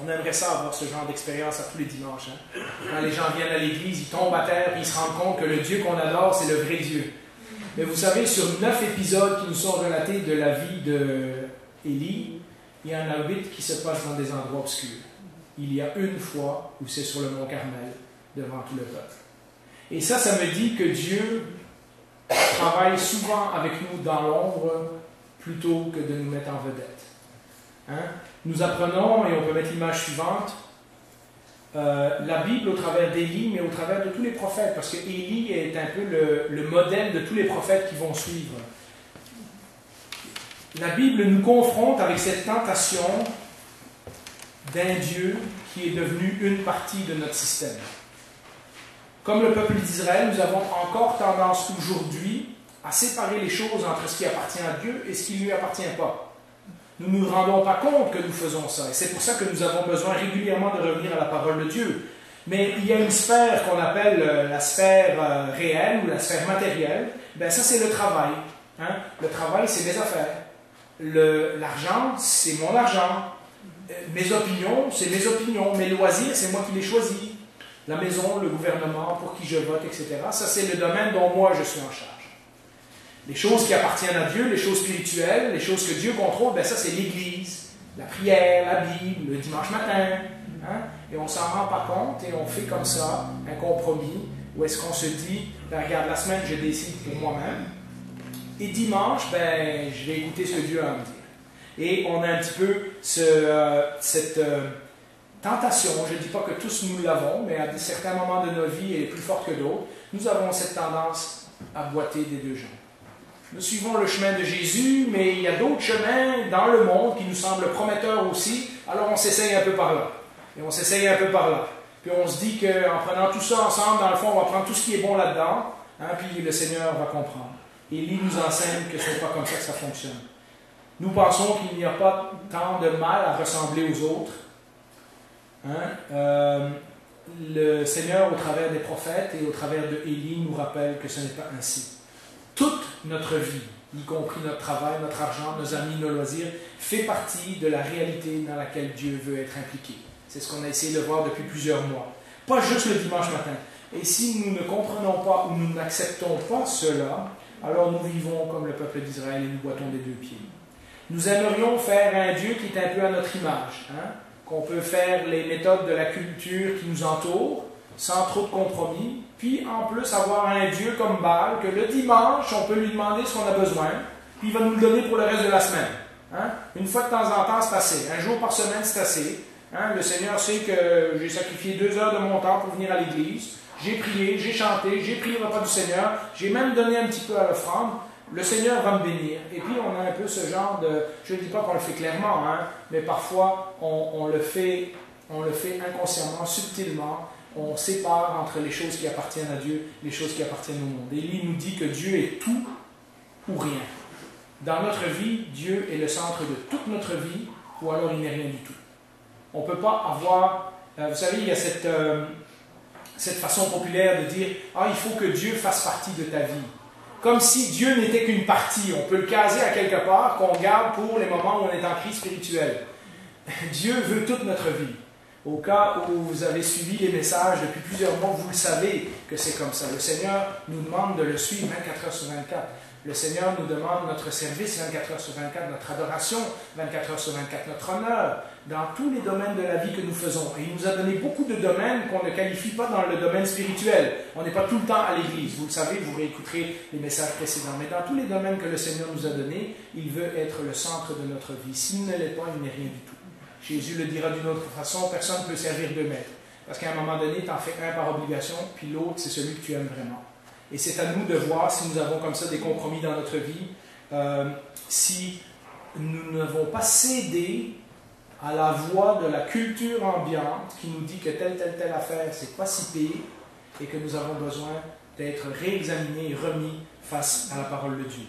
On aimerait ça avoir ce genre d'expérience à tous les dimanches. Quand les gens viennent à l'église, ils tombent à terre et ils se rendent compte que le Dieu qu'on adore, c'est le vrai Dieu. Mais vous savez, sur 9 épisodes qui nous sont relatés de la vie d'Élie, il y en a 8 qui se passent dans des endroits obscurs. Il y a une fois où c'est sur le mont Carmel, devant tout le peuple. Et ça me dit que Dieu travaille souvent avec nous dans l'ombre plutôt que de nous mettre en vedette. Nous apprenons, et on peut mettre l'image suivante, la Bible au travers d'Élie, mais au travers de tous les prophètes, parce que Élie est un peu le modèle de tous les prophètes qui vont suivre. La Bible nous confronte avec cette tentation d'un Dieu qui est devenu une partie de notre système. Comme le peuple d'Israël, nous avons encore tendance aujourd'hui à séparer les choses entre ce qui appartient à Dieu et ce qui ne lui appartient pas. Nous ne nous rendons pas compte que nous faisons ça. Et c'est pour ça que nous avons besoin régulièrement de revenir à la parole de Dieu. Mais il y a une sphère qu'on appelle la sphère réelle ou la sphère matérielle. Ben ça, c'est le travail. Hein? Le travail, c'est mes affaires. L'argent, c'est mon argent. Mes opinions, c'est mes opinions. Mes loisirs, c'est moi qui les choisis. La maison, le gouvernement, pour qui je vote, etc. Ça, c'est le domaine dont moi, je suis en charge. Les choses qui appartiennent à Dieu, les choses spirituelles, les choses que Dieu contrôle, ben ça, c'est l'Église, la prière, la Bible, le dimanche matin. Hein? Et on ne s'en rend pas compte et on fait comme ça un compromis où est-ce qu'on se dit, ben, regarde, la semaine, je décide pour moi-même. Et dimanche, ben, je vais écouter ce que Dieu a à me dire. Et on a un petit peu cette tentation, je ne dis pas que tous nous l'avons, mais à certains moments de nos vies, elle est plus forte que d'autres, nous avons cette tendance à boiter des deux jambes. Nous suivons le chemin de Jésus, mais il y a d'autres chemins dans le monde qui nous semblent prometteurs aussi, alors on s'essaye un peu par là, et on s'essaye un peu par là. Puis on se dit qu'en prenant tout ça ensemble, dans le fond, on va prendre tout ce qui est bon là-dedans, hein, puis le Seigneur va comprendre. Élie nous enseigne que ce n'est pas comme ça que ça fonctionne. Nous pensons qu'il n'y a pas tant de mal à ressembler aux autres. Hein? Le Seigneur, au travers des prophètes et au travers de Élie, nous rappelle que ce n'est pas ainsi. Toute notre vie, y compris notre travail, notre argent, nos amis, nos loisirs, fait partie de la réalité dans laquelle Dieu veut être impliqué. C'est ce qu'on a essayé de voir depuis plusieurs mois. Pas juste le dimanche matin. Et si nous ne comprenons pas ou nous n'acceptons pas cela, alors nous vivons comme le peuple d'Israël et nous boitons des deux pieds. Nous aimerions faire un Dieu qui est un peu à notre image, hein? Qu'on peut faire les méthodes de la culture qui nous entoure, sans trop de compromis, puis en plus avoir un Dieu comme Baal, que le dimanche, on peut lui demander ce qu'on a besoin, puis il va nous le donner pour le reste de la semaine. Hein? Une fois de temps en temps, c'est assez. Un jour par semaine, c'est assez. Hein? Le Seigneur sait que j'ai sacrifié 2 heures de mon temps pour venir à l'église. J'ai prié, j'ai chanté, j'ai pris le repas du Seigneur, j'ai même donné un petit peu à l'offrande. Le Seigneur va me bénir. Et puis on a un peu ce genre de... Je ne dis pas qu'on le fait clairement, hein, mais parfois on le fait inconsciemment, subtilement. On sépare entre les choses qui appartiennent à Dieu et les choses qui appartiennent au monde. Élie nous dit que Dieu est tout ou rien. Dans notre vie, Dieu est le centre de toute notre vie, ou alors il n'est rien du tout. On ne peut pas avoir... vous savez, il y a cette façon populaire de dire « Ah, il faut que Dieu fasse partie de ta vie ». Comme si Dieu n'était qu'une partie. On peut le caser à quelque part, qu'on garde pour les moments où on est en crise spirituelle. Dieu veut toute notre vie. Au cas où vous avez suivi les messages depuis plusieurs mois, vous le savez que c'est comme ça. Le Seigneur nous demande de le suivre 24 heures sur 24. Le Seigneur nous demande notre service 24 heures sur 24, notre adoration 24 heures sur 24, notre honneur dans tous les domaines de la vie que nous faisons. Et il nous a donné beaucoup de domaines qu'on ne qualifie pas dans le domaine spirituel. On n'est pas tout le temps à l'église. Vous le savez, vous réécouterez les messages précédents. Mais dans tous les domaines que le Seigneur nous a donnés, il veut être le centre de notre vie. S'il ne l'est pas, il n'est rien du tout. Jésus le dira d'une autre façon, personne ne peut servir 2 maîtres. Parce qu'à un moment donné, tu en fais un par obligation, puis l'autre, c'est celui que tu aimes vraiment. Et c'est à nous de voir si nous avons comme ça des compromis dans notre vie, si nous n'avons pas cédé à la voix de la culture ambiante qui nous dit que telle affaire, c'est pas si pire, et que nous avons besoin d'être réexaminés et remis face à la parole de Dieu.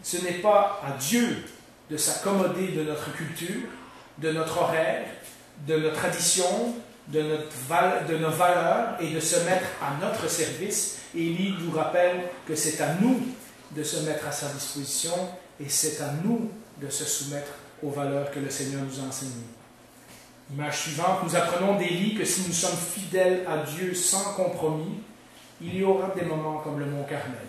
Ce n'est pas à Dieu de s'accommoder de notre culture, de notre horaire, de nos traditions, de nos valeurs et de se mettre à notre service. Élie nous rappelle que c'est à nous de se mettre à sa disposition et c'est à nous de se soumettre aux valeurs que le Seigneur nous a enseignées. Image suivante, nous apprenons d'Élie que si nous sommes fidèles à Dieu sans compromis, il y aura des moments comme le mont Carmel.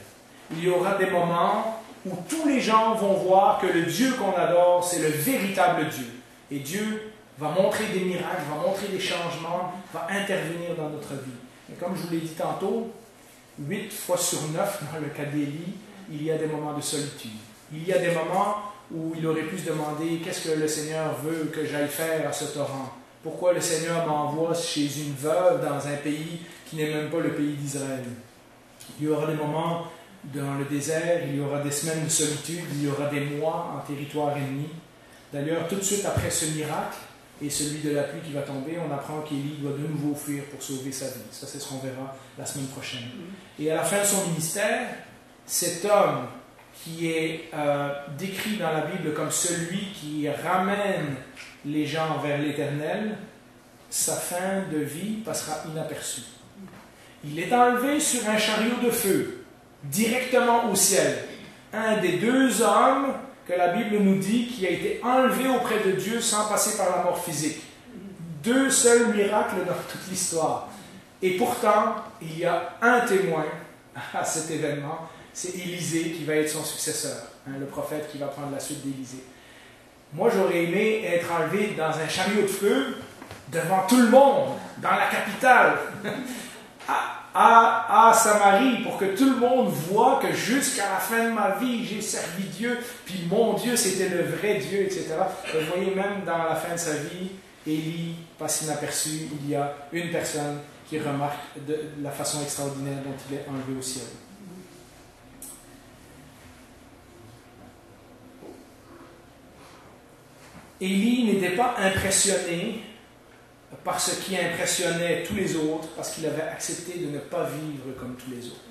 Il y aura des moments où tous les gens vont voir que le Dieu qu'on adore, c'est le véritable Dieu. Et Dieu va montrer des miracles, va montrer des changements, va intervenir dans notre vie. Et comme je vous l'ai dit tantôt, 8 fois sur 9, dans le cas d'Élie, il y a des moments de solitude. Il y a des moments où il aurait pu se demander qu'est-ce que le Seigneur veut que j'aille faire à ce torrent. Pourquoi le Seigneur m'envoie chez une veuve dans un pays qui n'est même pas le pays d'Israël. Il y aura des moments dans le désert, il y aura des semaines de solitude, il y aura des mois en territoire ennemi. D'ailleurs, tout de suite après ce miracle et celui de la pluie qui va tomber, on apprend qu'Élie doit de nouveau fuir pour sauver sa vie. Ça, c'est ce qu'on verra la semaine prochaine. Et à la fin de son ministère, cet homme qui est décrit dans la Bible comme celui qui ramène les gens vers l'Éternel, sa fin de vie passera inaperçue. Il est enlevé sur un chariot de feu, directement au ciel. un des deux hommes que la Bible nous dit qui a été enlevé auprès de Dieu sans passer par la mort physique. Deux seuls miracles dans toute l'histoire. Et pourtant, il y a un témoin à cet événement, c'est Élisée qui va être son successeur, hein, le prophète qui va prendre la suite d'Élisée. Moi, j'aurais aimé être enlevé dans un chariot de feu devant tout le monde, dans la capitale, à Samarie, pour que tout le monde voit que jusqu'à la fin de ma vie, j'ai servi Dieu, puis mon Dieu, c'était le vrai Dieu, etc. Vous voyez, même dans la fin de sa vie, Élie passe inaperçu. Il y a une personne qui remarque de la façon extraordinaire dont il est enlevé au ciel. Élie n'était pas impressionné par ce qui impressionnait tous les autres, parce qu'il avait accepté de ne pas vivre comme tous les autres.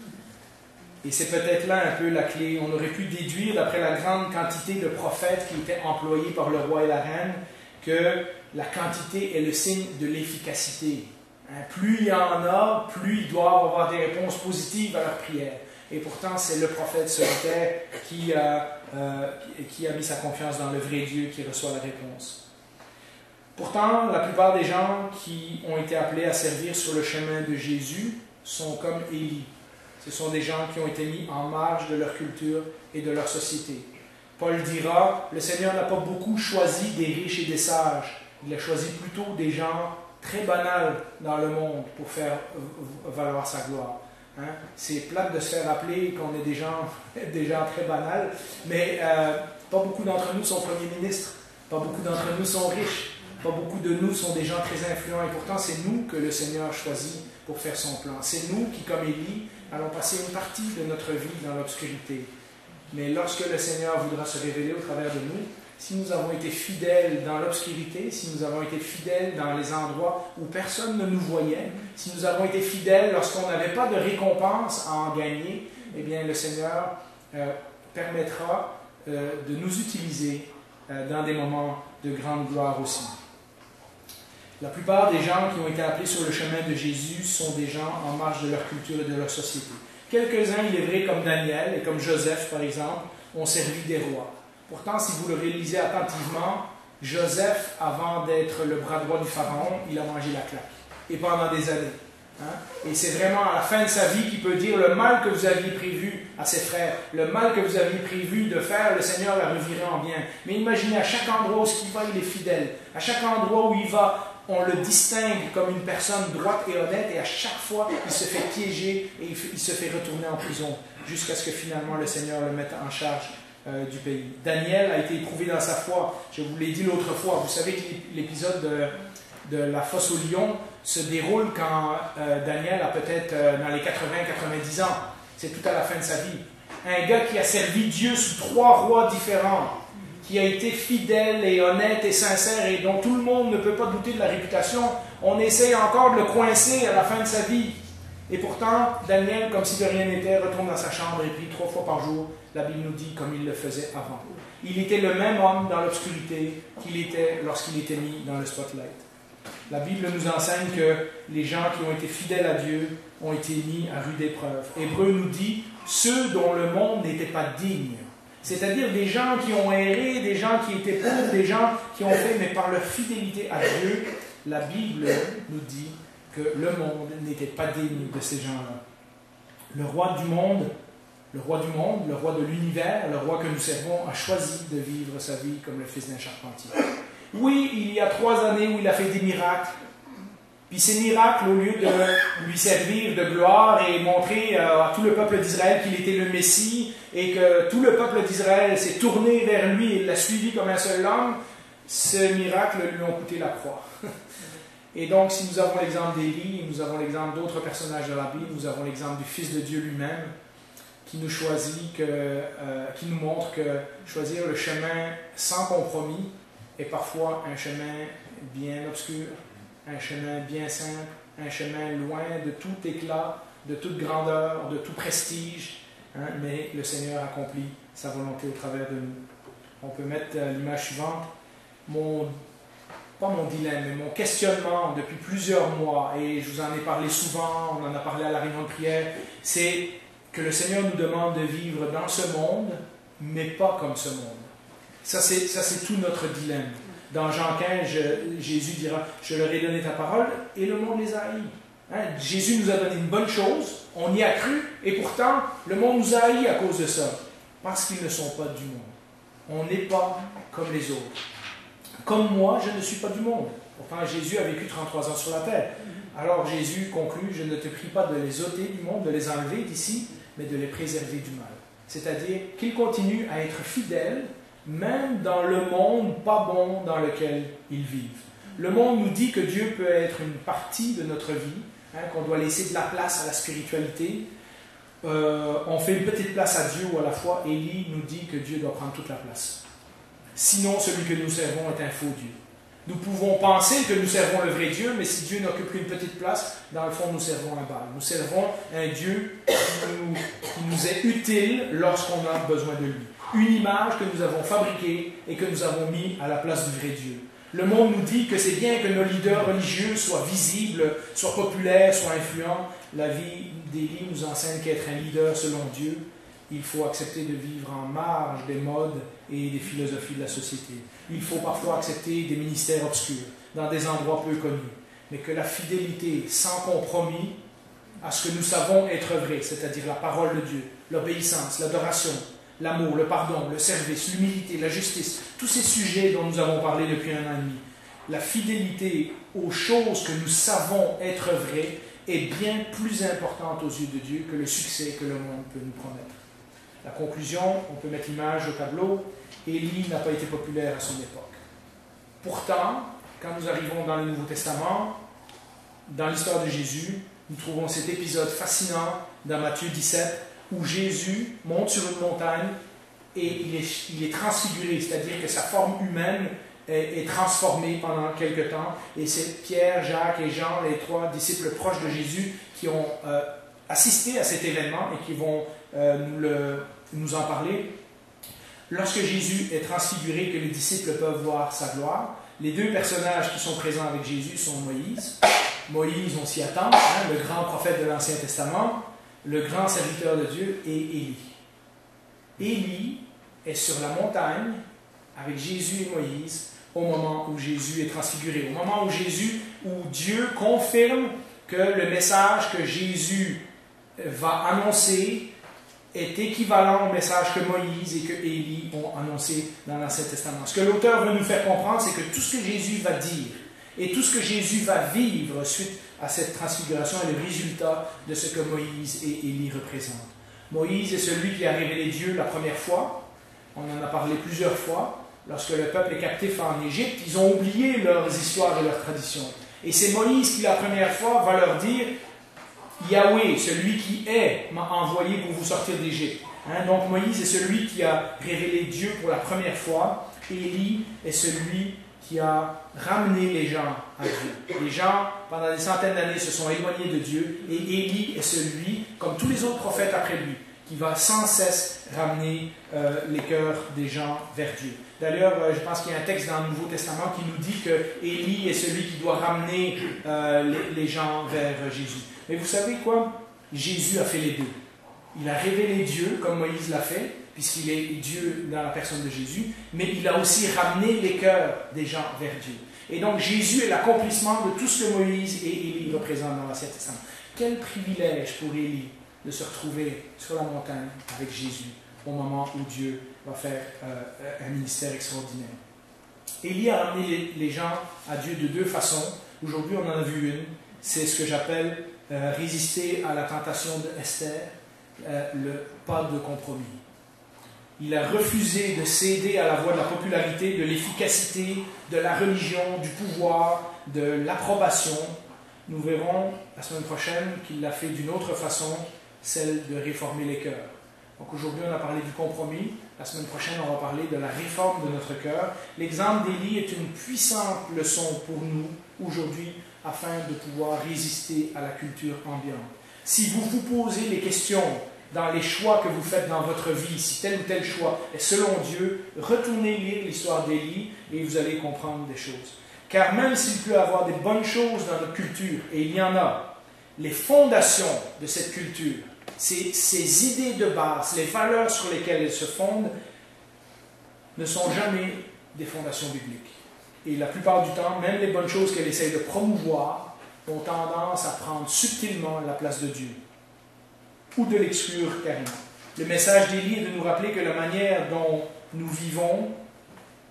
Et c'est peut-être là un peu la clé. On aurait pu déduire, d'après la grande quantité de prophètes qui étaient employés par le roi et la reine, que la quantité est le signe de l'efficacité. Plus il y en a, plus ils doivent avoir des réponses positives à leurs prières. Et pourtant, c'est le prophète solitaire qui a mis sa confiance dans le vrai Dieu qui reçoit la réponse. Pourtant, la plupart des gens qui ont été appelés à servir sur le chemin de Jésus sont comme Élie. Ce sont des gens qui ont été mis en marge de leur culture et de leur société. Paul dira, le Seigneur n'a pas beaucoup choisi des riches et des sages. Il a choisi plutôt des gens très banals dans le monde pour faire valoir sa gloire. Hein? C'est plate de se faire rappeler qu'on est des gens très banals, mais pas beaucoup d'entre nous sont premiers ministres, pas beaucoup d'entre nous sont riches, pas beaucoup de nous sont des gens très influents, et pourtant c'est nous que le Seigneur choisit pour faire son plan. C'est nous qui, comme Élie, allons passer une partie de notre vie dans l'obscurité. Mais lorsque le Seigneur voudra se révéler au travers de nous, si nous avons été fidèles dans l'obscurité, si nous avons été fidèles dans les endroits où personne ne nous voyait, si nous avons été fidèles lorsqu'on n'avait pas de récompense à en gagner, eh bien le Seigneur permettra de nous utiliser dans des moments de grande gloire aussi. La plupart des gens qui ont été appelés sur le chemin de Jésus sont des gens en marge de leur culture et de leur société. Quelques-uns, il est vrai, comme Daniel et comme Joseph, par exemple, ont servi des rois. Pourtant, si vous le réalisez attentivement, Joseph, avant d'être le bras droit du Pharaon, il a mangé la claque. Et pendant des années. Hein? Et c'est vraiment à la fin de sa vie qu'il peut dire le mal que vous aviez prévu à ses frères, le mal que vous aviez prévu de faire, le Seigneur l'a reviré en bien. Mais imaginez, à chaque endroit où il va, il est fidèle. À chaque endroit où il va, on le distingue comme une personne droite et honnête, et à chaque fois, il se fait piéger et il se fait retourner en prison, jusqu'à ce que finalement le Seigneur le mette en charge du pays. Daniel a été éprouvé dans sa foi. Je vous l'ai dit l'autre fois. Vous savez que l'épisode de la fosse au lion se déroule quand Daniel a peut-être dans les 80-90 ans. C'est tout à la fin de sa vie. Un gars qui a servi Dieu sous 3 rois différents, qui a été fidèle et honnête et sincère et dont tout le monde ne peut pas douter de la réputation, on essaye encore de le coincer à la fin de sa vie. Et pourtant, Daniel, comme si de rien n'était, retourne dans sa chambre et prie 3 fois par jour. La Bible nous dit comme il le faisait avant. Il était le même homme dans l'obscurité qu'il était lorsqu'il était mis dans le spotlight. La Bible nous enseigne que les gens qui ont été fidèles à Dieu ont été mis à rude épreuve. Hébreu nous dit ceux dont le monde n'était pas digne. C'est-à-dire des gens qui ont erré, des gens qui étaient pauvres, des gens qui ont fait, mais par leur fidélité à Dieu, la Bible nous dit que le monde n'était pas digne de ces gens-là. Le roi du monde, le roi de l'univers, le roi que nous servons, a choisi de vivre sa vie comme le fils d'un charpentier. Oui, il y a 3 années où il a fait des miracles. Puis ces miracles, au lieu de lui servir de gloire et montrer à tout le peuple d'Israël qu'il était le Messie et que tout le peuple d'Israël s'est tourné vers lui et l'a suivi comme un seul homme, ces miracles lui ont coûté la croix. Et donc, si nous avons l'exemple d'Élie, nous avons l'exemple d'autres personnages de la Bible, nous avons l'exemple du Fils de Dieu lui-même, qui nous choisit, qui nous montre que choisir le chemin sans compromis est parfois un chemin bien obscur, un chemin bien simple, un chemin loin de tout éclat, de toute grandeur, de tout prestige, hein, mais le Seigneur accomplit sa volonté au travers de nous. On peut mettre l'image suivante. Pas mon dilemme, mais mon questionnement depuis plusieurs mois, et je vous en ai parlé souvent, on en a parlé à la réunion de prière, c'est que le Seigneur nous demande de vivre dans ce monde, mais pas comme ce monde. Ça, c'est tout notre dilemme. Dans Jean 15, Jésus dira, « Je leur ai donné ta parole, et le monde les a haïs. » Jésus nous a donné une bonne chose, on y a cru, et pourtant, le monde nous a haïs à cause de ça, parce qu'ils ne sont pas du monde. On n'est pas comme les autres. Comme moi, je ne suis pas du monde. Pourtant, Jésus a vécu 33 ans sur la terre. Alors Jésus conclut, « Je ne te prie pas de les ôter du monde, de les enlever d'ici, mais de les préserver du mal. » C'est-à-dire qu'ils continuent à être fidèles, même dans le monde pas bon dans lequel ils vivent. Le monde nous dit que Dieu peut être une partie de notre vie, qu'on doit laisser de la place à la spiritualité. On fait une petite place à Dieu ou à la foi. Élie nous dit que Dieu doit prendre toute la place. Sinon, celui que nous servons est un faux Dieu. Nous pouvons penser que nous servons le vrai Dieu, mais si Dieu n'occupe qu'une petite place, dans le fond, nous servons un Baal. Nous servons un Dieu qui nous est utile lorsqu'on a besoin de lui. Une image que nous avons fabriquée et que nous avons mis à la place du vrai Dieu. Le monde nous dit que c'est bien que nos leaders religieux soient visibles, soient populaires, soient influents. La vie d'Élie nous enseigne qu'être un leader selon Dieu, il faut accepter de vivre en marge des modes et des philosophies de la société. Il faut parfois accepter des ministères obscurs, dans des endroits peu connus. Mais que la fidélité sans compromis à ce que nous savons être vrai, c'est-à-dire la parole de Dieu, l'obéissance, l'adoration, l'amour, le pardon, le service, l'humilité, la justice, tous ces sujets dont nous avons parlé depuis 1 an et demi, la fidélité aux choses que nous savons être vraies est bien plus importante aux yeux de Dieu que le succès que le monde peut nous promettre. La conclusion, on peut mettre l'image au tableau, Élie n'a pas été populaire à son époque. Pourtant, quand nous arrivons dans le Nouveau Testament, dans l'histoire de Jésus, nous trouvons cet épisode fascinant dans Matthieu 17, où Jésus monte sur une montagne et il est transfiguré, c'est-à-dire que sa forme humaine est transformée pendant quelque temps. Et c'est Pierre, Jacques et Jean, les 3 disciples proches de Jésus, qui ont assisté à cet événement et qui vont nous en parler. Lorsque Jésus est transfiguré, que les disciples peuvent voir sa gloire, les 2 personnages qui sont présents avec Jésus sont Moïse. Moïse, on s'y attend, le grand prophète de l'Ancien Testament, le grand serviteur de Dieu, et Élie. Élie est sur la montagne avec Jésus et Moïse au moment où Jésus est transfiguré, au moment où Dieu confirme que le message que Jésus va annoncer est équivalent au message que Moïse et que Élie ont annoncé dans l'Ancien Testament. Ce que l'auteur veut nous faire comprendre, c'est que tout ce que Jésus va dire et tout ce que Jésus va vivre suite à cette transfiguration est le résultat de ce que Moïse et Élie représentent. Moïse est celui qui a révélé Dieu la première fois. On en a parlé plusieurs fois. Lorsque le peuple est captif en Égypte, ils ont oublié leurs histoires et leurs traditions. Et c'est Moïse qui, la première fois, va leur dire « Yahweh, celui qui est, m'a envoyé pour vous sortir d'Égypte. » Donc Moïse est celui qui a révélé Dieu pour la première fois. Élie est celui qui a ramené les gens à Dieu. Les gens, pendant des centaines d'années, se sont éloignés de Dieu. Et Élie est celui, comme tous les autres prophètes après lui, qui va sans cesse ramener les cœurs des gens vers Dieu. D'ailleurs, je pense qu'il y a un texte dans le Nouveau Testament qui nous dit que Élie est celui qui doit ramener les gens vers Jésus. Mais vous savez quoi? Jésus a fait les deux. Il a révélé Dieu, comme Moïse l'a fait, puisqu'il est Dieu dans la personne de Jésus, mais il a aussi ramené les cœurs des gens vers Dieu. Et donc Jésus est l'accomplissement de tout ce que Moïse et Élie représentent dans l'Ancien Testament. Quel privilège pour Élie de se retrouver sur la montagne avec Jésus au moment où Dieu va faire un ministère extraordinaire. Élie a ramené les gens à Dieu de 2 façons. Aujourd'hui, on en a vu une. C'est ce que j'appelle résister à la tentation de Esther, le pas de compromis. Il a refusé de céder à la voie de la popularité, de l'efficacité, de la religion, du pouvoir, de l'approbation. Nous verrons la semaine prochaine qu'il l'a fait d'une autre façon, celle de réformer les cœurs. Donc aujourd'hui, on a parlé du compromis. La semaine prochaine, on va parler de la réforme de notre cœur. L'exemple d'Élie est une puissante leçon pour nous aujourd'hui afin de pouvoir résister à la culture ambiante. Si vous vous posez les questions dans les choix que vous faites dans votre vie, si tel ou tel choix est selon Dieu, retournez lire l'histoire d'Élie et vous allez comprendre des choses. Car même s'il peut y avoir des bonnes choses dans notre culture, et il y en a, les fondations de cette culture ces idées de base, les valeurs sur lesquelles elles se fondent, ne sont jamais des fondations bibliques. Et la plupart du temps, même les bonnes choses qu'elle essaye de promouvoir ont tendance à prendre subtilement la place de Dieu, ou de l'exclure carrément. Le message d'Élie est de nous rappeler que la manière dont nous vivons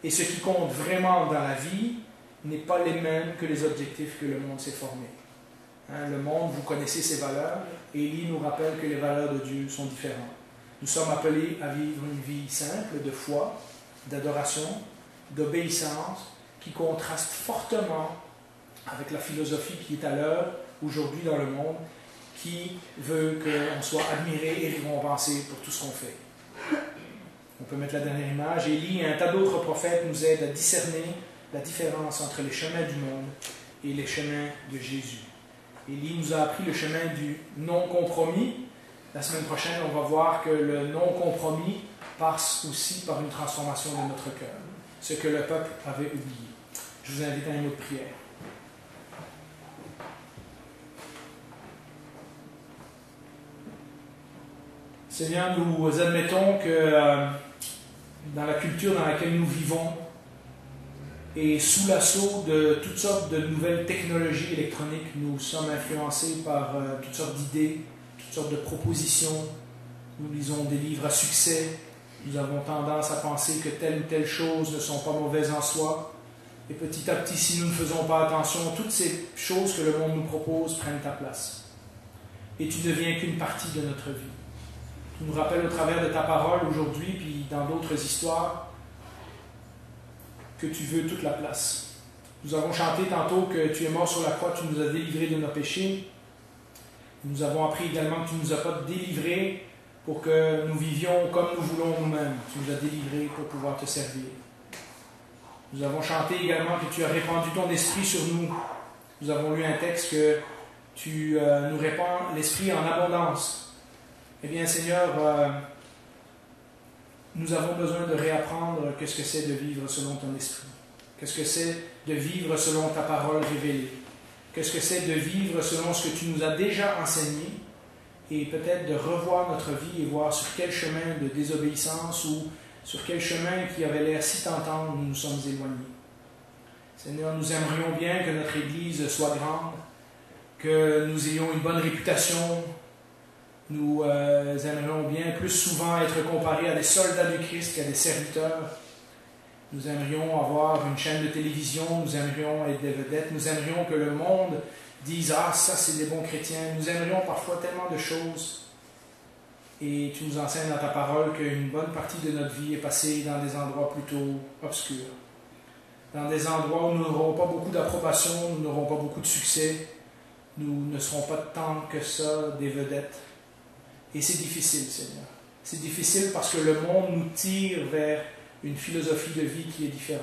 et ce qui compte vraiment dans la vie n'est pas les mêmes que les objectifs que le monde s'est formé. Le monde, vous connaissez ses valeurs. Élie nous rappelle que les valeurs de Dieu sont différentes. Nous sommes appelés à vivre une vie simple de foi, d'adoration, d'obéissance, qui contraste fortement avec la philosophie qui est à l'heure aujourd'hui dans le monde, qui veut qu'on soit admiré et récompensé pour tout ce qu'on fait. On peut mettre la dernière image. Élie et un tas d'autres prophètes nous aident à discerner la différence entre les chemins du monde et les chemins de Jésus. Élie nous a appris le chemin du non-compromis. La semaine prochaine, on va voir que le non-compromis passe aussi par une transformation de notre cœur, ce que le peuple avait oublié. Je vous invite à un mot de prière. Seigneur, nous admettons que dans la culture dans laquelle nous vivons et sous l'assaut de toutes sortes de nouvelles technologies électroniques, nous sommes influencés par toutes sortes d'idées, toutes sortes de propositions. Nous lisons des livres à succès. Nous avons tendance à penser que telle ou telle chose ne sont pas mauvaises en soi. Et petit à petit, si nous ne faisons pas attention, toutes ces choses que le monde nous propose prennent ta place. Et tu ne deviens qu'une partie de notre vie. Tu nous rappelles au travers de ta parole aujourd'hui, puis dans d'autres histoires, que tu veux toute la place. Nous avons chanté tantôt que tu es mort sur la croix, tu nous as délivrés de nos péchés. Nous avons appris également que tu ne nous as pas délivrés pour que nous vivions comme nous voulons nous-mêmes. Tu nous as délivrés pour pouvoir te servir. Nous avons chanté également que tu as répandu ton esprit sur nous. Nous avons lu un texte que tu nous répands l'esprit en abondance. Eh bien, Seigneur, nous avons besoin de réapprendre qu'est-ce que c'est de vivre selon ton esprit. Qu'est-ce que c'est de vivre selon ta parole révélée. Qu'est-ce que c'est de vivre selon ce que tu nous as déjà enseigné et peut-être de revoir notre vie et voir sur quel chemin de désobéissance ou sur quel chemin qui avait l'air si tentant nous nous sommes éloignés. Seigneur, nous aimerions bien que notre Église soit grande, que nous ayons une bonne réputation. Nous aimerions bien plus souvent être comparés à des soldats du Christ qu'à des serviteurs. Nous aimerions avoir une chaîne de télévision, nous aimerions être des vedettes, nous aimerions que le monde dise « Ah, ça c'est des bons chrétiens ». Nous aimerions parfois tellement de choses. Et tu nous enseignes dans ta parole qu'une bonne partie de notre vie est passée dans des endroits plutôt obscurs. Dans des endroits où nous n'aurons pas beaucoup d'approbation, nous n'aurons pas beaucoup de succès. Nous ne serons pas tant que ça des vedettes. Et c'est difficile, Seigneur. C'est difficile parce que le monde nous tire vers une philosophie de vie qui est différente.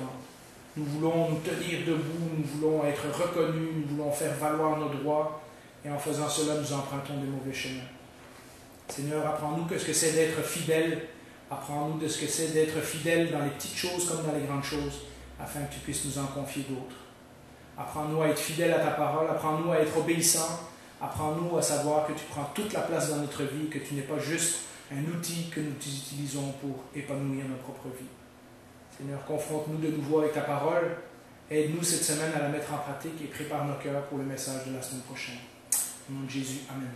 Nous voulons nous tenir debout, nous voulons être reconnus, nous voulons faire valoir nos droits, et en faisant cela, nous empruntons des mauvais chemins. Seigneur, apprends-nous ce que c'est d'être fidèle, apprends-nous de ce que c'est d'être fidèle dans les petites choses comme dans les grandes choses, afin que tu puisses nous en confier d'autres. Apprends-nous à être fidèles à ta parole, apprends-nous à être obéissants, apprends-nous à savoir que tu prends toute la place dans notre vie, que tu n'es pas juste un outil que nous utilisons pour épanouir notre propre vie. Seigneur, confronte-nous de nouveau avec ta parole. Aide-nous cette semaine à la mettre en pratique et prépare nos cœurs pour le message de la semaine prochaine. Au nom de Jésus, Amen.